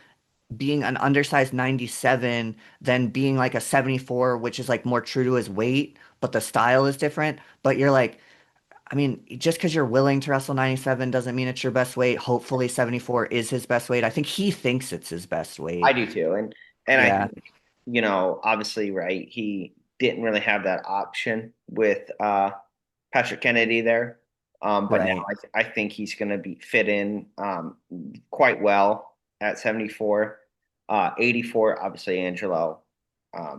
being an undersized 97 than being like a 74, which is like more true to his weight, but the style is different. But you're like, I mean, just because you're willing to wrestle 97 doesn't mean it's your best weight. Hopefully 74 is his best weight. I think he thinks it's his best I weight. do too. And I Yeah, think, obviously, right, he didn't really have that option with Patrick Kennedy there. But now right. I think he's going to be fit in quite well at 74. 84, obviously, Angelo,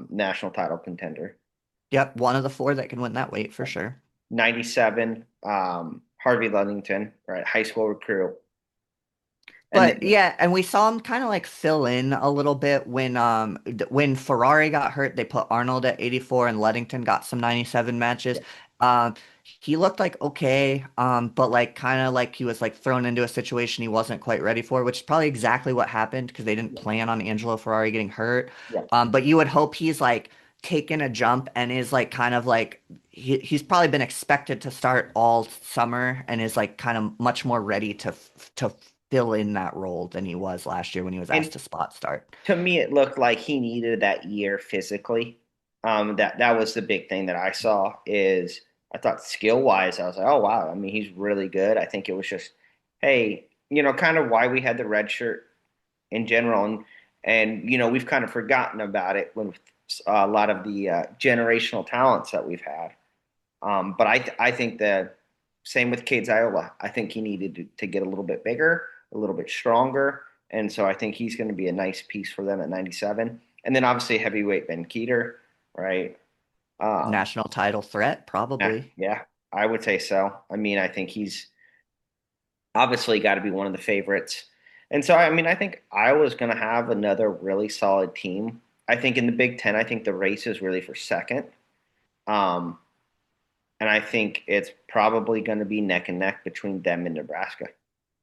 national title contender. Yep, one of the four that can win that weight for sure. 97, Harvey Ludington, right, high school recruit. And But then, yeah, and we saw him kind of like fill in a little bit when Ferrari got hurt, they put Arnold at 84 and Ludington got some 97 matches. yeah, Um he looked like okay, but like kind of like he was like thrown into a situation he wasn't quite ready for, which is probably exactly what happened because they didn't yeah, plan on Angelo Ferrari getting hurt. yeah. But you would hope he's like taken a jump and is like kind of like he's probably been expected to start all summer and is like kind of much more ready to fill in that role than he was last year when he was asked And to spot start. to me, it looked like he needed that year physically. That was the big thing that I saw is I thought skill wise, I was like, oh wow, I mean he's really good. I think it was just, hey, kind of why we had the red shirt in general, and we've kind of forgotten about it when a lot of the generational talents that we've had. But I think that same with Cade Iola. I think he needed to get a little bit bigger, a little bit stronger, and so I think he's going to be a nice piece for them at 97. And then obviously heavyweight Ben Keeter, right? Um, National title threat, yeah, probably. yeah, I would say so. I mean, I think he's obviously got to be one of the favorites. And so, I mean, I think Iowa's going to have another really solid team. I think in the Big Ten, I think the race is really for second. Um, and I think it's probably going to be neck and neck between them and Nebraska.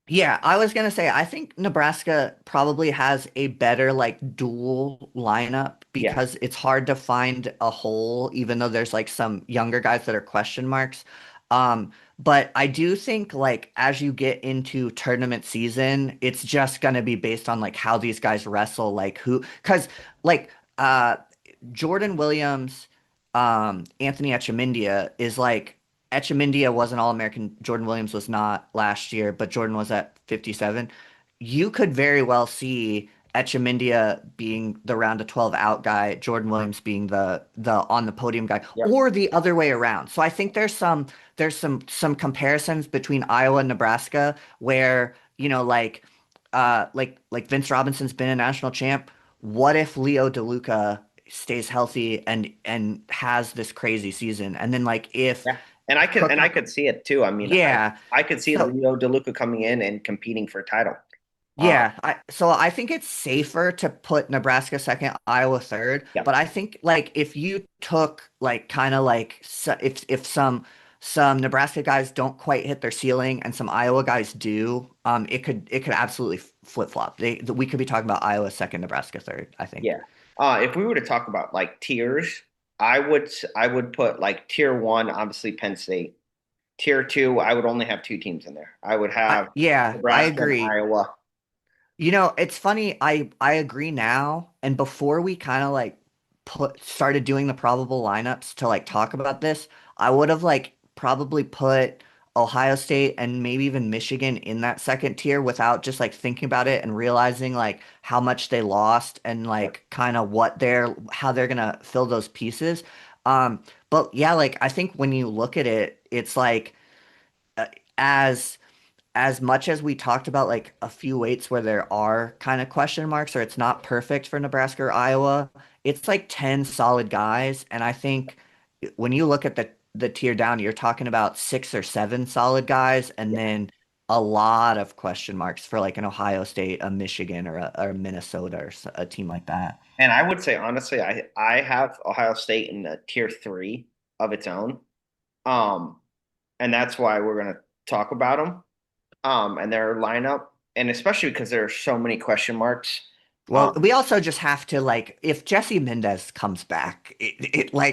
Yeah, I was gonna say I think Nebraska probably has a better like dual lineup Yeah, because it's hard to find a hole, even though there's like some younger guys that are question marks. But I do think like as you get into tournament season, it's just gonna be based on like how these guys wrestle, like who, because like Jordan Williams, Anthony Etchemindia is like Etchemindia was an All-American. Jordan Williams was not last year, but Jordan was at 57. You could very well see Etchemindia being the round of 12 out guy, Jordan Williams being the on the podium guy, yeah, or the other way around. So I think there's some comparisons between Iowa and Nebraska where, you know, like Vince Robinson's been a national champ. What if Leo DeLuca stays healthy and has this crazy season. And then like if Yeah. And I could see it too. I mean, yeah. I could see So Leo DeLuca coming in and competing for a title. Um, yeah, I think it's safer to put Nebraska second, Iowa third, yeah, but I think like if you took like kind of like so if some Nebraska guys don't quite hit their ceiling and some Iowa guys do, it could absolutely flip-flop. We could be talking about Iowa second, Nebraska third, I think. yeah. If we were to talk about like tiers, I would put like tier one, obviously Penn State. Tier two, I would only have two teams in there. I would have I Nebraska and agree. Iowa. You know, it's funny. I agree now. And before we kind of like put started doing the probable lineups to like talk about this, I would have like probably put Ohio State and maybe even Michigan in that second tier without just like thinking about it and realizing like how much they lost and Yeah, like kind of how they're gonna fill those pieces. But yeah, like I think when you look at it, it's like uh, as as much as we talked about like a few weights where there are kind of question marks or it's not perfect for Nebraska or Iowa, it's like 10 solid guys. And I think when you look at the tier down, you're talking about 6 or 7 solid guys and yeah. then a lot of question marks for like an Ohio State, a Michigan, or a Minnesota or a team like that. And I would say honestly, I have Ohio State in a tier three of its own. Um, and that's why we're gonna talk about them. And their lineup, and especially because there are so many question marks. Well, Um, we also just have to like if Jesse Mendez comes back,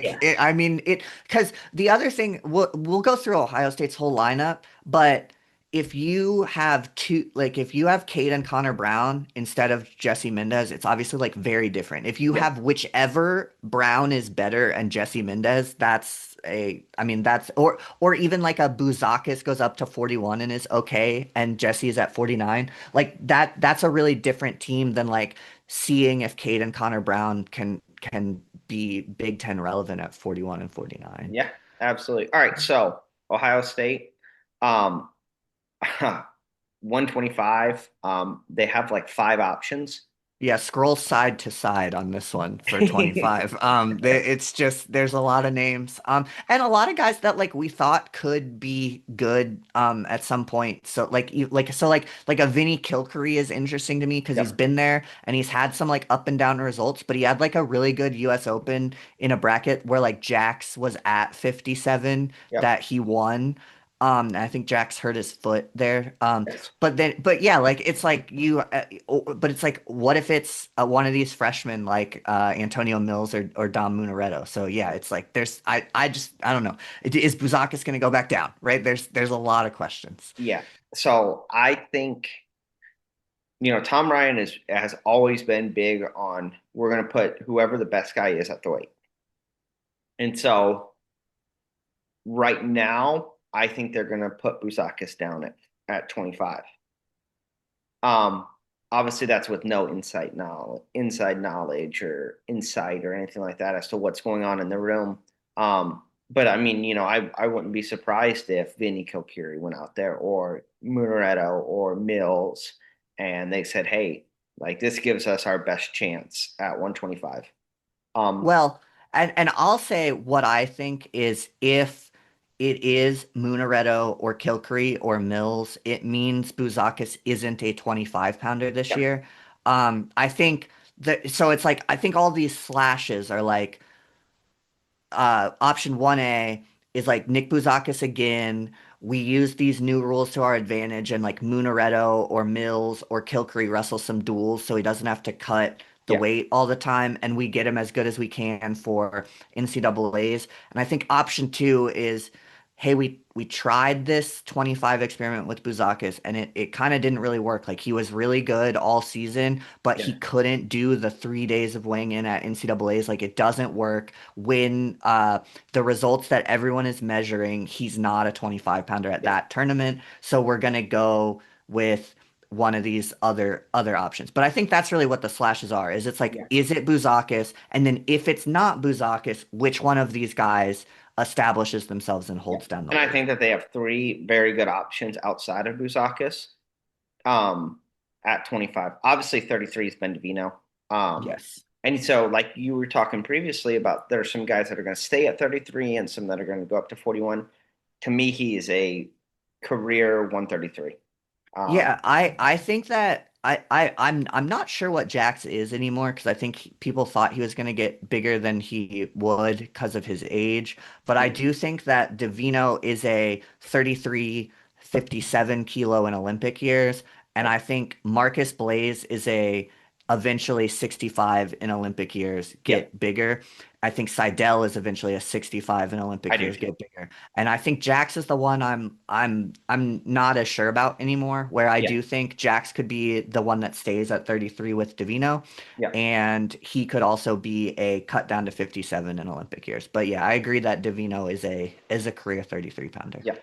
yeah, I mean it because the other thing we'll go through Ohio State's whole lineup, but if you have two like if you have Cade and Connor Brown instead of Jesse Mendez, it's obviously like very different. If you yeah, have whichever Brown is better and Jesse Mendez, that's a I mean that's or even like a Buzakis goes up to 41 and is okay and Jesse is at 49. Like that's a really different team than like seeing if Cade and Connor Brown can be Big Ten relevant at 41 and 49. yeah, absolutely. All right, so Ohio State, um, 125. They have like five options. Yeah, scroll side to side on this one for 25. It's just there's a lot of names. And a lot of guys that like we thought could be good at some point. So like a Vinny Kilkery is interesting to me because he's Yep, been there and he's had some like up and down results, but he had like a really good US Open in a bracket where like Jax was at 57 yep, that he won. And I think Jax hurt his foot there. yes, But yeah, like it's like but it's like, what if it's one of these freshmen like Antonio Mills or Dom Munareto? So yeah, it's like I don't know. Is Buzakis going to go back down? Right? There's a lot of questions. yeah. So I think Tom Ryan has always been big on we're gonna put whoever the best guy is at the weight, and so right now I think they're gonna put Busakis down at 25. Um, Obviously that's with no inside knowledge or insight or anything like that as to what's going on in the room. But I mean, I wouldn't be surprised if Vinny Kilkiri went out there or Munaretto or Mills and they said, hey, like this gives us our best chance at 125. Um, Well, and I'll say what I think is if it is Munareto or Kilkery or Mills, it means Buzakis isn't a 25 pounder this yeah, year. I think that so it's like I think all these slashes are like option 1A is like Nick Buzakis again. We use these new rules to our advantage, and like Munareto or Mills or Kilkery wrestle some duels so he doesn't have to cut the yeah, weight all the time, and we get him as good as we can for NCAAs. And I think option 2 is, hey, we tried this 25 experiment with Buzakis, and it kind of didn't really work. Like he was really good all season, but he yeah, couldn't do the 3 days of weighing in at NCAAs. Like it doesn't work when the results that everyone is measuring, he's not a 25 pounder at yeah, that tournament. So we're gonna go with one of these other options. But I think that's really what the slashes are. Is it's like, yeah. is it Buzakis? And then if it's not Buzakis, which one of these guys establishes themselves and Yeah. holds down the And I weight? think that they have three very good options outside of Busakis um, at 25. Obviously, 33 is Ben DeVino. Um, Yes. And so, like you were talking previously about, there are some guys that are going to stay at 33 and some that are going to go up to 41. To me, he is a career 133. Yeah, I think that I'm not sure what Jax is anymore because I think people thought he was going to get bigger than he would because of his age. But I Mhm. do think that Divino is a 33, 57 kilo in Olympic years, and Yep. I think Marcus Blaze is a eventually 65 in Olympic years, Yep. get bigger. I think Seidel is eventually a 65 in I Olympic do years, too. get bigger. And I think Jax is the one I'm not as sure about anymore, where I Yeah. do think Jax could be the one that stays at 33 with Davino, Yeah. and he could also be a cut down to 57 in Olympic years. But yeah, I agree that Davino is a career 33 pounder. Yeah.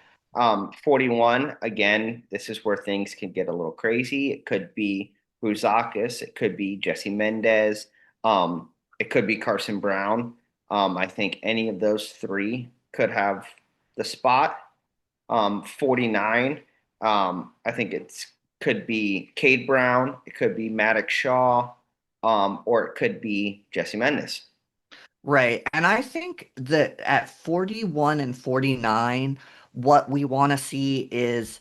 41, again, this is where things can get a little crazy. It could be Buzakis, it could be Jesse Mendez, it could be Carson Brown. I think any of those three could have the spot. 49, I think it's could be Cade Brown, it could be Maddox Shaw, or it could be Jesse Mendez. Right. And I think that at 41 and 49, what we want to see is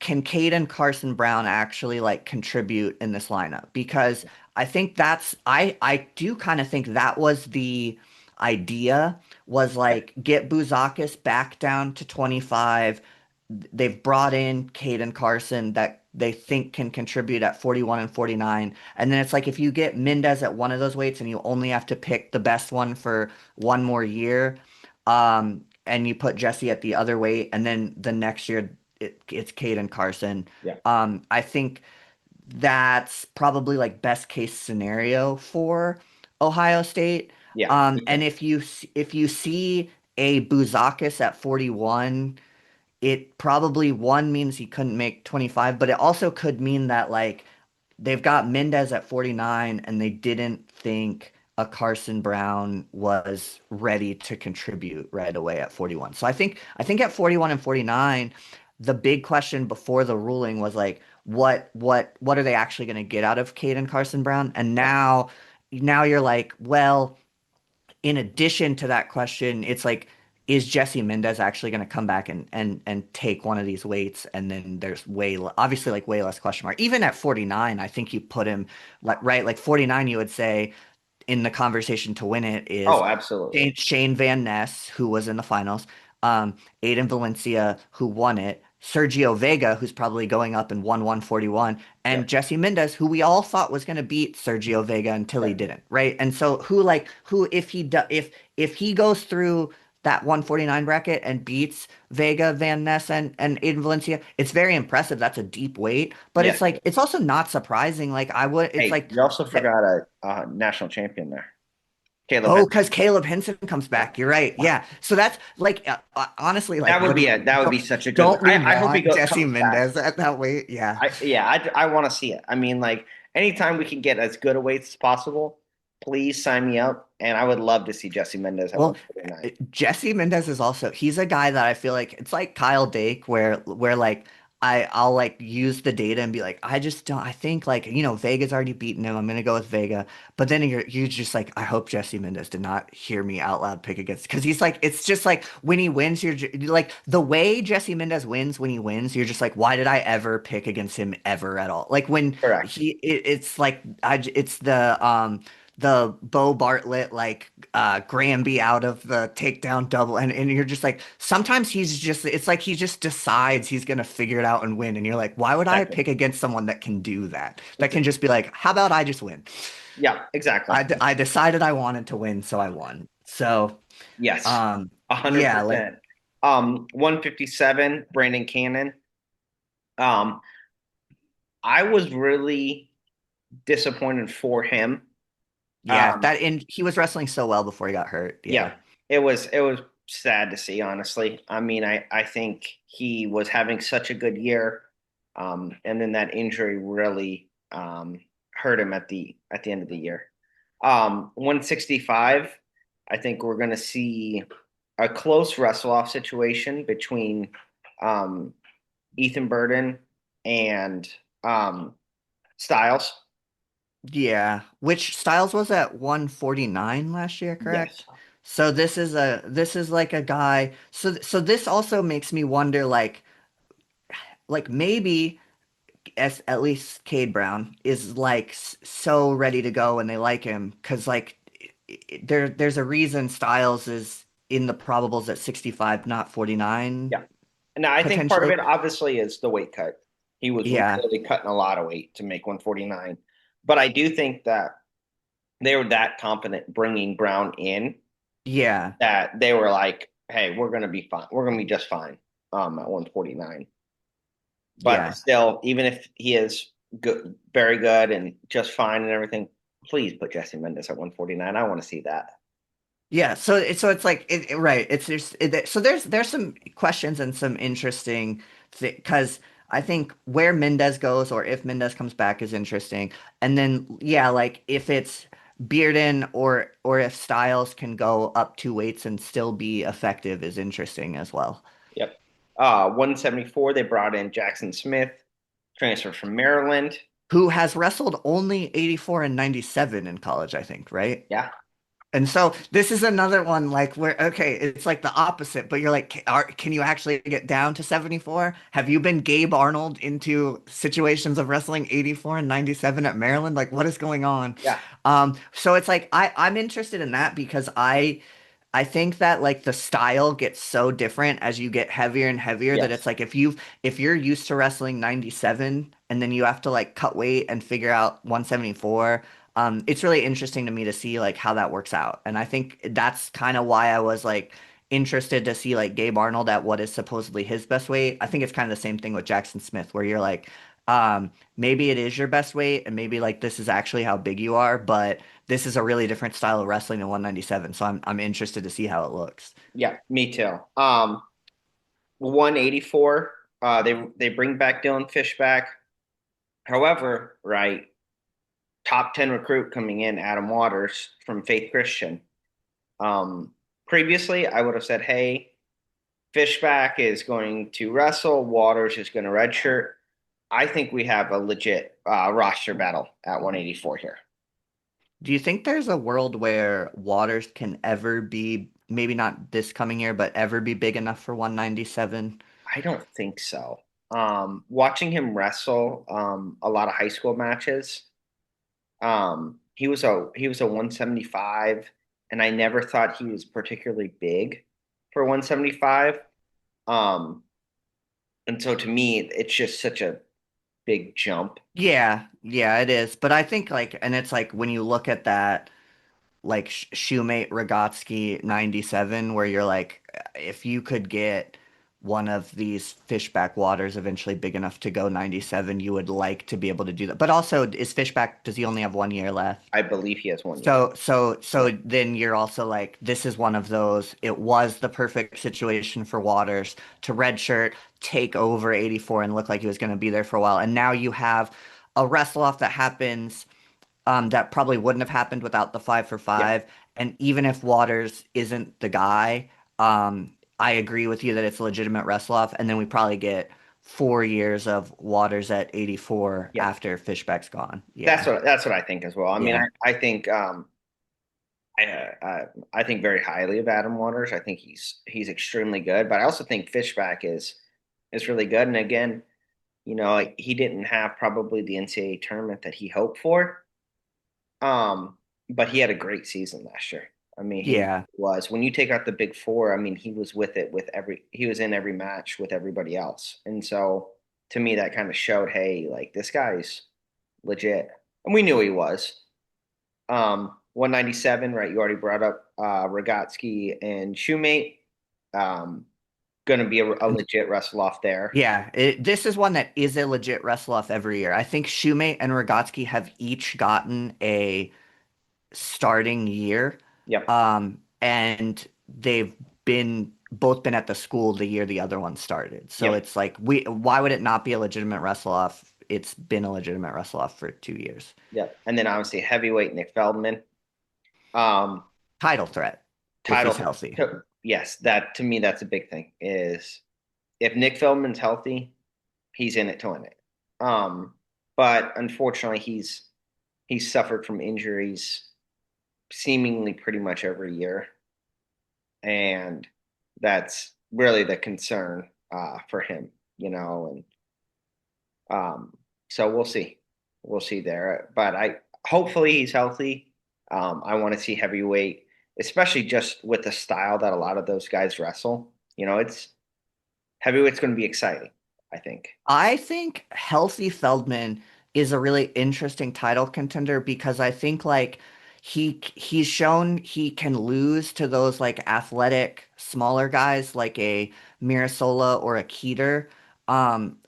can Cade and Carson Brown actually like contribute in this lineup? Because I think I do kind of think that was the idea was Yeah. like get Buzakis back down to 25. They've brought in Cade and Carson that they think can contribute at 41 and 49. And then it's like if you get Mendez at one of those weights and you only have to pick the best one for one more year, and you put Jesse at the other weight, and then the next year it's Cade and Carson. Yeah. I think that's probably like best case scenario for Ohio State. Yeah. And if you see a Buzakis at 41, it probably one means he couldn't make 25, but it also could mean that like they've got Mendez at 49 and they didn't think a Carson Brown was ready to contribute right away at 41. So I think at 41 and 49, the big question before the ruling was like what are they actually going to get out of Cade and Carson Brown? And Yeah. now you're like, well, in addition to that question, it's like, is Jesse Mendez actually going to come back and take one of these weights? And then there's obviously like way less question mark. Even at 49, I think you put him like right like 49. You would say in the conversation to win it is Oh, absolutely. Shane Van Ness, who was in the finals, Aiden Valencia, who won it, Sergio Vega, who's probably going up and won 141, Yeah. and Jesse Mendez, who we all thought was going to beat Sergio Vega until he Right. didn't, right? And so who if he goes through that 149 bracket and beats Vega, Van Ness, and Aiden Valencia, it's very impressive. That's a deep weight, but Yeah. it's like it's also not surprising. Like it's Hey, like you also forgot a national champion there, Caleb Oh, Henry. because Caleb Henson comes Yeah. back. You're right. Yeah. So that's like honestly, like, That would what do be you that would be don't, such a good one. don't we I hope he want Jesse comes back. Mendez at that weight? Yeah. I want to see it. I mean, like anytime we can get as good a weights as possible, please sign me up. And I would love to see Jesse Mendez at Well, 149. Jesse Mendez is also he's a guy that I feel like it's like Kyle Dake where like I'll like use the data and be like I just don't I think like Vega's already beaten him. I'm gonna go with Vega. But then you're just like I hope Jesse Mendez did not hear me out loud pick against because he's like it's just like when he wins you're like the way Jesse Mendez wins when he wins you're just like why did I ever pick against him ever at all? Like when Correct. it's like it's the Bo Bartlett like Granby out of the takedown double and you're just like sometimes it's like he just decides he's gonna figure it out and win and you're like why would I Exactly. pick against someone that can do that Ex- can just be like how about I just win. Yeah, exactly. I decided I wanted to win so I won so Yes, um yeah like 100%. 157, Brandon Cannon. Um, I was really disappointed for him. yeah Um, that and he was wrestling so well before he got hurt yeah. yeah, it was sad to see, honestly. I mean, I think he was having such a good year, and then that injury really hurt him at the end of the year. 165, I think we're going to see a close wrestle off situation between um, Ethan Burden and Styles. Yeah, which Styles was at 149 last year, Yes. correct? So this is like a guy. So this also makes me wonder like maybe as at least Cade Brown is like so ready to go and they like him because like there's a reason Styles is in the probables at 65, not 49 Yeah. And I think part of potentially. it obviously is the weight cut. He was Yeah, really cutting a lot of weight to make 149. But I do think that they were that confident bringing Brown in yeah, that they were like, hey, we're going to be fine. We're going to be just fine at 149. But yeah. still, even if he is good, very good and just fine and everything, please put Jesse Mendes at 149. I want to see that. Yeah, so it's like right. It's just so there's some questions and some interesting because I think where Mendez goes or if Mendez comes back is interesting, and then yeah, like if it's Bearden or if Styles can go up 2 weights and still be effective is interesting as well. Yep. 174, they brought in Jackson Smith, transfer from Maryland. Who has wrestled only 84 and 97 in college, I think, right? Yeah. And so this is another one like where okay, it's like the opposite, but you're like, can you actually get down to 74? Have you been Gabe Arnold into situations of wrestling 84 and 97 at Maryland? Like what is going on? Yeah. So it's like I'm interested in that because I think that like the style gets so different as you get heavier and heavier that it's Yes. like if you're used to wrestling 97 and then you have to like cut weight and figure out 174, it's really interesting to me to see like how that works out. And I think that's kind of why I was like interested to see like Gabe Arnold at what is supposedly his best weight. I think it's kind of the same thing with Jackson Smith where you're like maybe it is your best weight and maybe like this is actually how big you are, but this is a really different style of wrestling than 197. So I'm interested to see how it looks. Yeah, me too. 184, they bring back Dylan Fish back. However, right, top 10 recruit coming in, Adam Waters from Faith Christian. Um, Previously, I would have said, hey, Fishback is going to wrestle, Waters is going to redshirt. I think we have a legit roster battle at 184 here. Do you think there's a world where Waters can ever be, maybe not this coming year, but ever be big enough for 197? I don't think so. Watching him wrestle a lot of high school matches, he was a 175, and I never thought he was particularly big for 175. Um, and so to me, it's just such a big jump. Yeah, yeah, it is. But I think like, and it's like when you look at that, like Shoemate Rogotsky 97, where you're like, if you could get one of these Fishback waters eventually big enough to go 97, you would like to be able to do that. But also, is Fishback, does he only have 1 year left? I believe he has 1 year. So then you're also like, this is one of those. It was the perfect situation for Waters to redshirt, take over 84, and look like he was going to be there for a while. And now you have a wrestle off that happens that probably wouldn't have happened without the 5 for 5. Yeah, And even if Waters isn't the guy, I agree with you that it's a legitimate wrestle off. And then we probably get 4 years of Waters at 84 yeah. after Fishback's gone. That's Yeah. what I think as well. I mean, Yeah. I think I think very highly of Adam Waters. I think he's extremely good, but I also think Fishback is really good. And again, like, he didn't have probably the NCAA tournament that he hoped for. Um, but he had a great season last year. I mean, he Yeah. was when you take out the big four, I mean, he was with it with he was in every match with everybody else. And so to me, that kind of showed, hey, like, this guy's legit. And we knew he was. 197, right? You already brought up Rogotsky and Shoemate. Um, Gonna be a legit wrestle off there. Yeah, this is one that is a legit wrestle off every year. I think Shoemate and Rogotsky have each gotten a starting year, Yep. and they've been both been at the school the year the other one started. So Yep. it's like why would it not be a legitimate wrestle off? It's been a legitimate wrestle off for 2 years. Yep. And then obviously heavyweight Nick Feldman. Um, Title threat if he's Title. healthy. Yes, that to me that's a big thing. Is if Nick Feldman's healthy, he's in it to win it. Um, but unfortunately, he's suffered from injuries seemingly pretty much every year, and that's really the concern for him, and um, so we'll see there. But I hopefully he's healthy. I want to see heavyweight, especially just with the style that a lot of those guys wrestle. It's heavyweight's going to be exciting, I think. I think Healthy Feldman is a really interesting title contender because I think like he's shown he can lose to those like athletic smaller guys like a Mirasola or a Keeter. Um,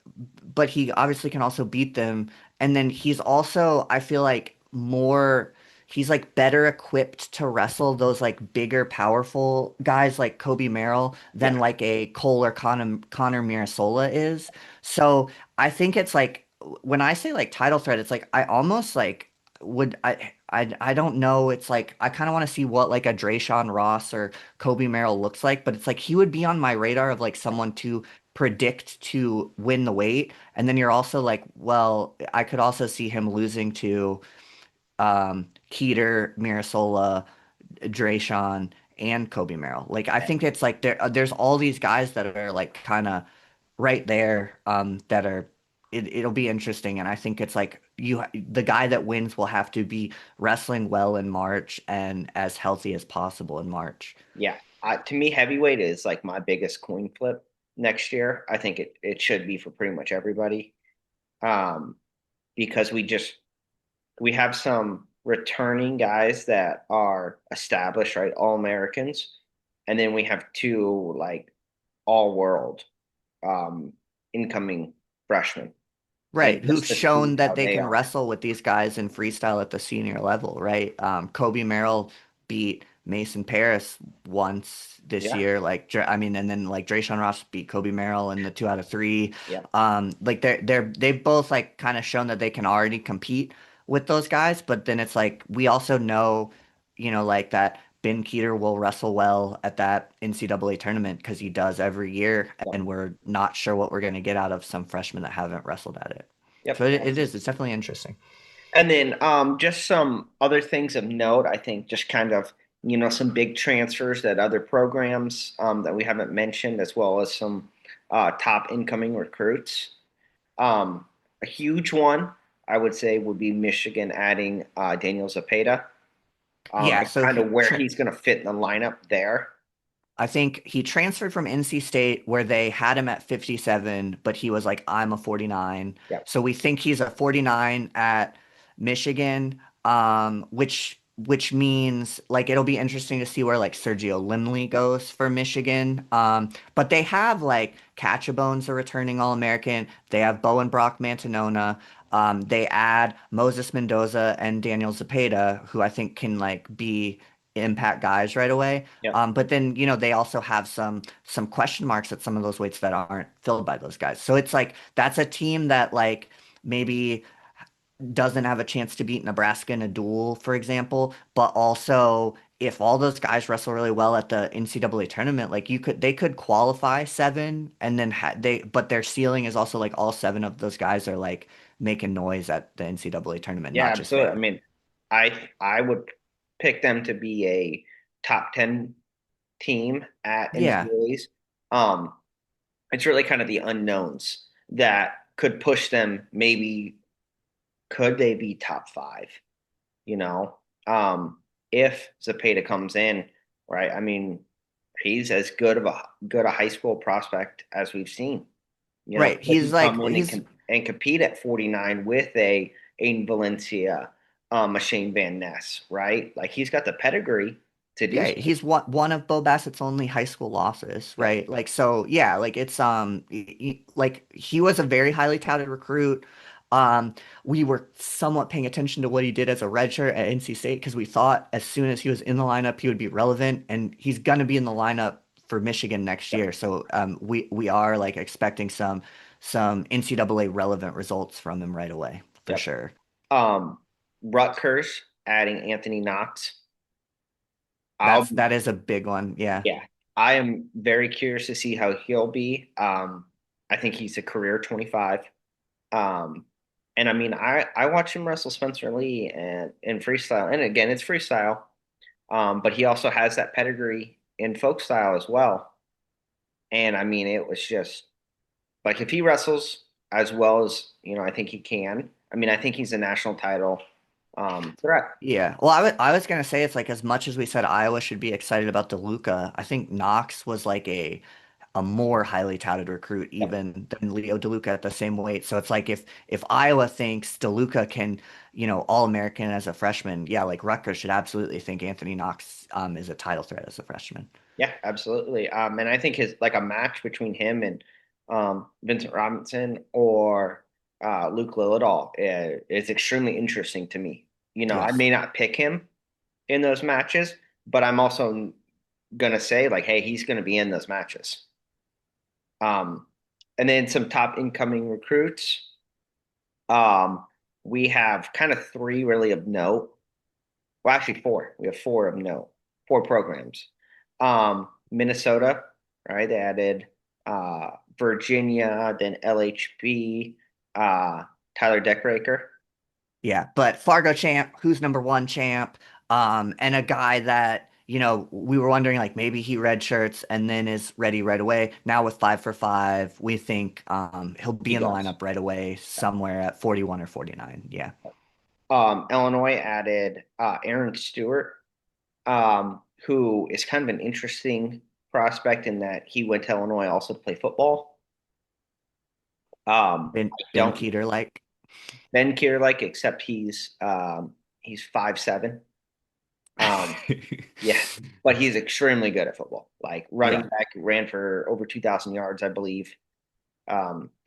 but he obviously can also beat them. And then he's also, I feel like, he's like better equipped to wrestle those like bigger, powerful guys like Kobe Merrill than Yeah, like a Cole or Connor Mirasola is. So I think it's like when I say like title threat, it's like I almost like would I don't know. It's like I kind of want to see what like a Drayshawn Ross or Kobe Merrill looks like, but it's like he would be on my radar of like someone to predict to win the weight. And then you're also like, well, I could also see him losing to Keeter, Mirasola, Drayshawn, and Kobe Merrill. Like I think it's like there's all these guys that are like kind of right there that are it'll be interesting. And I think it's like the guy that wins will have to be wrestling well in March and as healthy as possible in March. yeah. To me, heavyweight is like my biggest coin flip next year. I think it should be for pretty much everybody, um, because we have some returning guys that are established, right? All Americans, and then we have two like all world um, incoming freshmen, and Right, who've just to see shown that how they they can are. wrestle with these guys in freestyle at the senior level, right? Kobe Merrill beat Mason Paris once this Yeah, year, like I mean, and then like Drayshawn Ross beat Kobe Merrill in the 2 out of 3. yeah, Like they've both like kind of shown that they can already compete with those guys, but then it's like we also know, like that Ben Keeter will wrestle well at that NCAA tournament because he does every year, yep, and we're not sure what we're going to get out of some freshmen that haven't wrestled at it. So yep. it's definitely interesting. And then just some other things of note, I think just kind of, some big transfers that other programs that we haven't mentioned, as well as some top incoming recruits. A huge one, I would say, would be Michigan adding Daniel Zapata, Yeah, and so kind of where he's going to fit in the lineup there. I think he transferred from NC State where they had him at 57, but he was like, I'm a 49. Yep, So we think he's a 49 at Michigan, which means like it'll be interesting to see where like Sergio Limley goes for Michigan. But they have like Catchabones a returning All-American. They have Bowen Brock Mantanona. They add Moses Mendoza and Daniel Zapata, who I think can like be impact guys right away. yep, But then, they also have some question marks at some of those weights that aren't filled by those guys. So it's like that's a team that like maybe doesn't have a chance to beat Nebraska in a duel, for example, but also if all those guys wrestle really well at the NCAA tournament, like they could qualify 7 and then but their ceiling is also like all 7 of those guys are like making noise at the NCAA tournament, yeah, not just absolutely. I there. mean, I would pick them to be a top 10 team at Yeah. NCAAs. Um, it's really kind of the unknowns that could push them. Maybe could they be top five? You know, um, if Zapata comes in, right? I mean, he's as good a high school prospect as we've seen. Right. Could He's he like come in he's and compete at 49 with a Aiden Valencia, a Shane Van Ness, right? Like he's got the pedigree to do Yeah, so. he's one of Bo Bassett's only high school losses, Yep, right? Like so, yeah, like it's like he was a very highly touted recruit. Um, we were somewhat paying attention to what he did as a redshirt at NC State because we thought as soon as he was in the lineup he would be relevant, and he's gonna be in the lineup for Michigan next yep, year. So we are like expecting some NCAA relevant results from him right away for yep. sure. Um, Rutgers adding Anthony Knox. I'll That is a big one. Yeah. Yeah, I am very curious to see how he'll be. I think he's a career 25. Um, And I mean, I watched him wrestle Spencer Lee and in freestyle, and again, it's freestyle. But he also has that pedigree in folk style as well. And I mean, it was just like if he wrestles as well as I think he can. I mean, I think he's a national title threat. Yeah. Well, I was gonna say it's like as much as we said Iowa should be excited about DeLuca, I think Knox was like a more highly touted recruit Yep. even than Leo DeLuca at the same weight. So it's like if Iowa thinks DeLuca can, All-American as a freshman, yeah, like Rutgers should absolutely think Anthony Knox is a title threat as a freshman. Yeah, absolutely. And I think his like a match between him and Vincent Robinson or Luke Lillidahl is extremely interesting to me. I Yes. may not pick him in those matches, but I'm also gonna say like, hey, he's gonna be in those matches. Um, and then some top incoming recruits. Um, we have kind of three really of note. Well, actually four. We have four of note, four programs. Minnesota, right? They added Virginia, then LHB, uh, Tyler Deckraker. Yeah, but Fargo champ, who's number one champ, and a guy that, we were wondering like maybe he red shirts and then is ready right away. Now with 5 for 5, we think he'll be He in the goes. lineup right away somewhere at 41 or 49. Yeah. Illinois added Aaron Stewart, who is kind of an interesting prospect in that he went to Illinois also to play football. I Ben don't Keeter like. Ben Kier like, except he's 5'7". Um, yeah, but he's extremely good at football. Like running Yeah. back, ran for over 2,000 yards, I believe.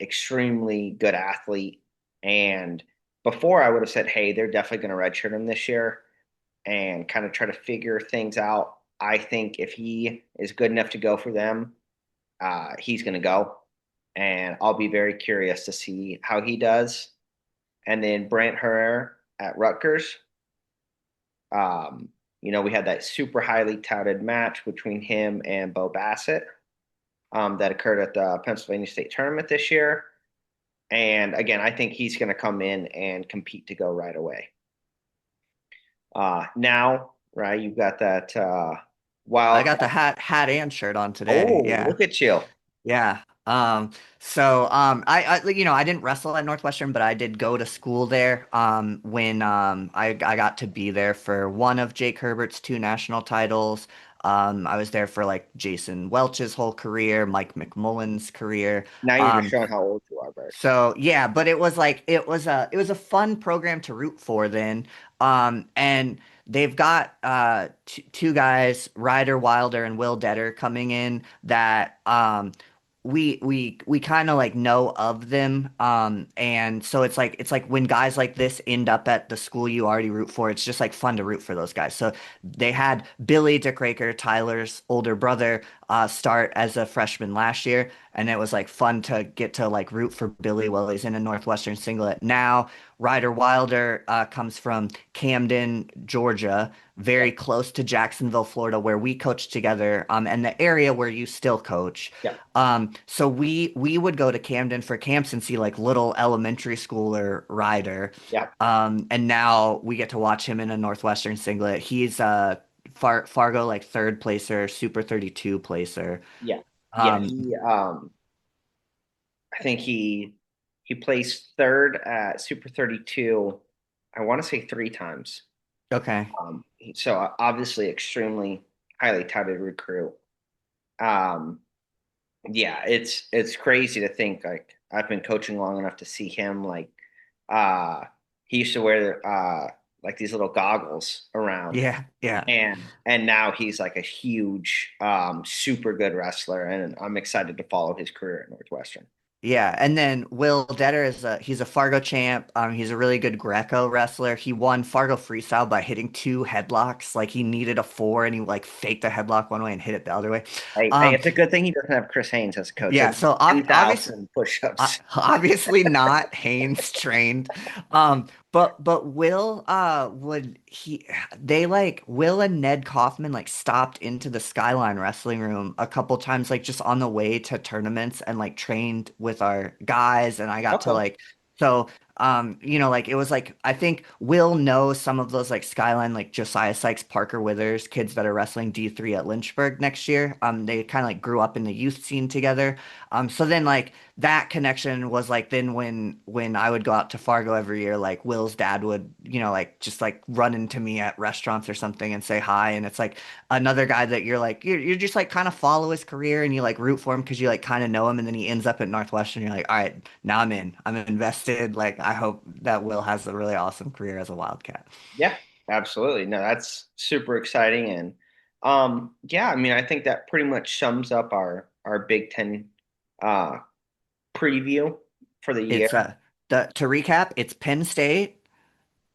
Extremely good athlete. And before I would have said, hey, they're definitely going to redshirt him this year and kind of try to figure things out. I think if he is good enough to go for them, he's going to go. And I'll be very curious to see how he does. And then Brant Herrera at Rutgers. Um, we had that super highly touted match between him and Bo Bassett that occurred at the Pennsylvania State Tournament this year. And again, I think he's going to come in and compete to go right away. Now, right, you've got that I got the Wildcat. hat and shirt on today. Oh, Yeah. look at you. Yeah. So I didn't wrestle at Northwestern, but I did go to school there. When I got to be there for one of Jake Herbert's two national titles. I was there for like Jason Welch's whole career, Mike McMullen's career. Now you're just Um, showing how old you are, Bert. so yeah, but it was like it was a fun program to root for then. And they've got two guys, Ryder Wilder and Will Detter, coming in that we kind of like know of them. And so it's like when guys like this end up at the school you already root for, it's just like fun to root for those guys. So they had Billy DeCraker, Tyler's older brother, start as a freshman last year, and it was like fun to get to like root for Billy while he's in a Northwestern singlet. Now, Ryder Wilder comes from Camden, Georgia, Yep, very close to Jacksonville, Florida, where we coached together, and the area where you still coach. yep, So we would go to Camden for camps and see like little elementary schooler Ryder. yep, And now we get to watch him in a Northwestern singlet. He's a Fargo like third placer, Super 32 placer. yeah, yeah. Um, I think he placed third at Super 32. I want to say three times. okay. So obviously extremely highly touted recruit. Um, yeah, it's crazy to think like I've been coaching long enough to see him like uh he used to wear like these little goggles around Yeah, yeah. and now he's like a huge super good wrestler and I'm excited to follow his career at Northwestern. Yeah, and then Will Detter he's a Fargo champ. He's a really good Greco wrestler. He won Fargo freestyle by hitting two headlocks. Like he needed a four and he like faked a headlock one way and hit it the other way. Hey, Um, it's a good thing he doesn't have Chris Haynes as a coach. He'll yeah, do so obviously 2,000 push-ups. obviously not Haynes trained. But Will would he they like Will and Ned Kaufman like stopped into the Skyline wrestling room a couple times like just on the way to tournaments and like trained with our guys and I got to Okay. like so like it was like I think Will knows some of those like Skyline, like Josiah Sykes, Parker Withers, kids that are wrestling D3 at Lynchburg next year. They kind of like grew up in the youth scene together. So then like that connection was like then when I would go out to Fargo every year, like Will's dad would, like just like run into me at restaurants or something and say hi. And it's like another guy that you're just like kind of follow his career and you like root for him because you like kind of know him and then he ends up at Northwestern. You're like, all right, now I'm in. I'm invested. Like I hope that Will has a really awesome career as a Wildcat. Yeah, absolutely. No, that's super exciting. And yeah, I mean, I think that pretty much sums up our Big Ten uh preview for the year. It's the to recap, it's Penn State,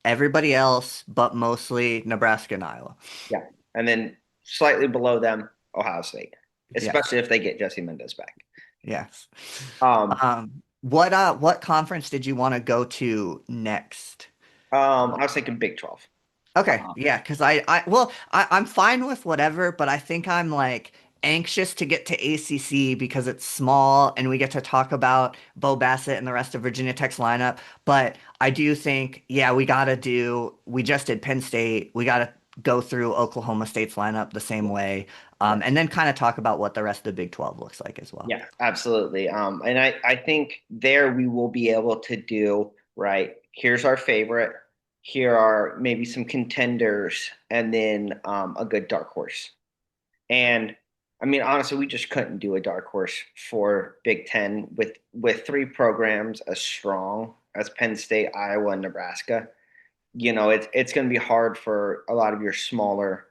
everybody else, but mostly Nebraska and Iowa. Yeah. And then slightly below them, Ohio State, Yes. especially if they get Jesse Mendez back. Yes. Um, What conference did you want to go to next? I was thinking Big 12. Okay, Uh, yeah, because I'm fine with whatever, but I think I'm like anxious to get to ACC because it's small and we get to talk about Bo Bassett and the rest of Virginia Tech's lineup. But I do think, yeah, we just did Penn State. We gotta go through Oklahoma State's lineup the same way, yeah. and then kind of talk about what the rest of the Big 12 looks like as well. Yeah, absolutely. And I think there we will be able to do, right, here's our favorite, here are maybe some contenders, and then a good dark horse. And I mean, honestly, we just couldn't do a dark horse for Big Ten with three programs as strong as Penn State, Iowa, and Nebraska. It's going to be hard for a lot of your smaller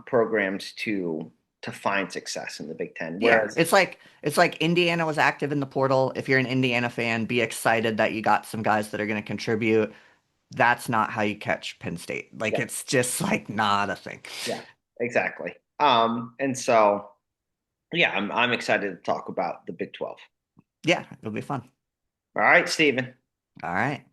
programs to find success in the Big Ten. Yeah, Whereas, it's like Indiana was active in the portal. If you're an Indiana fan, be excited that you got some guys that are going to contribute. That's not how you catch Penn State. Like yeah, it's just like not a thing. yeah, exactly. And so yeah, I'm excited to talk about the Big 12. Yeah, it'll be fun. All right, Stephen. All right.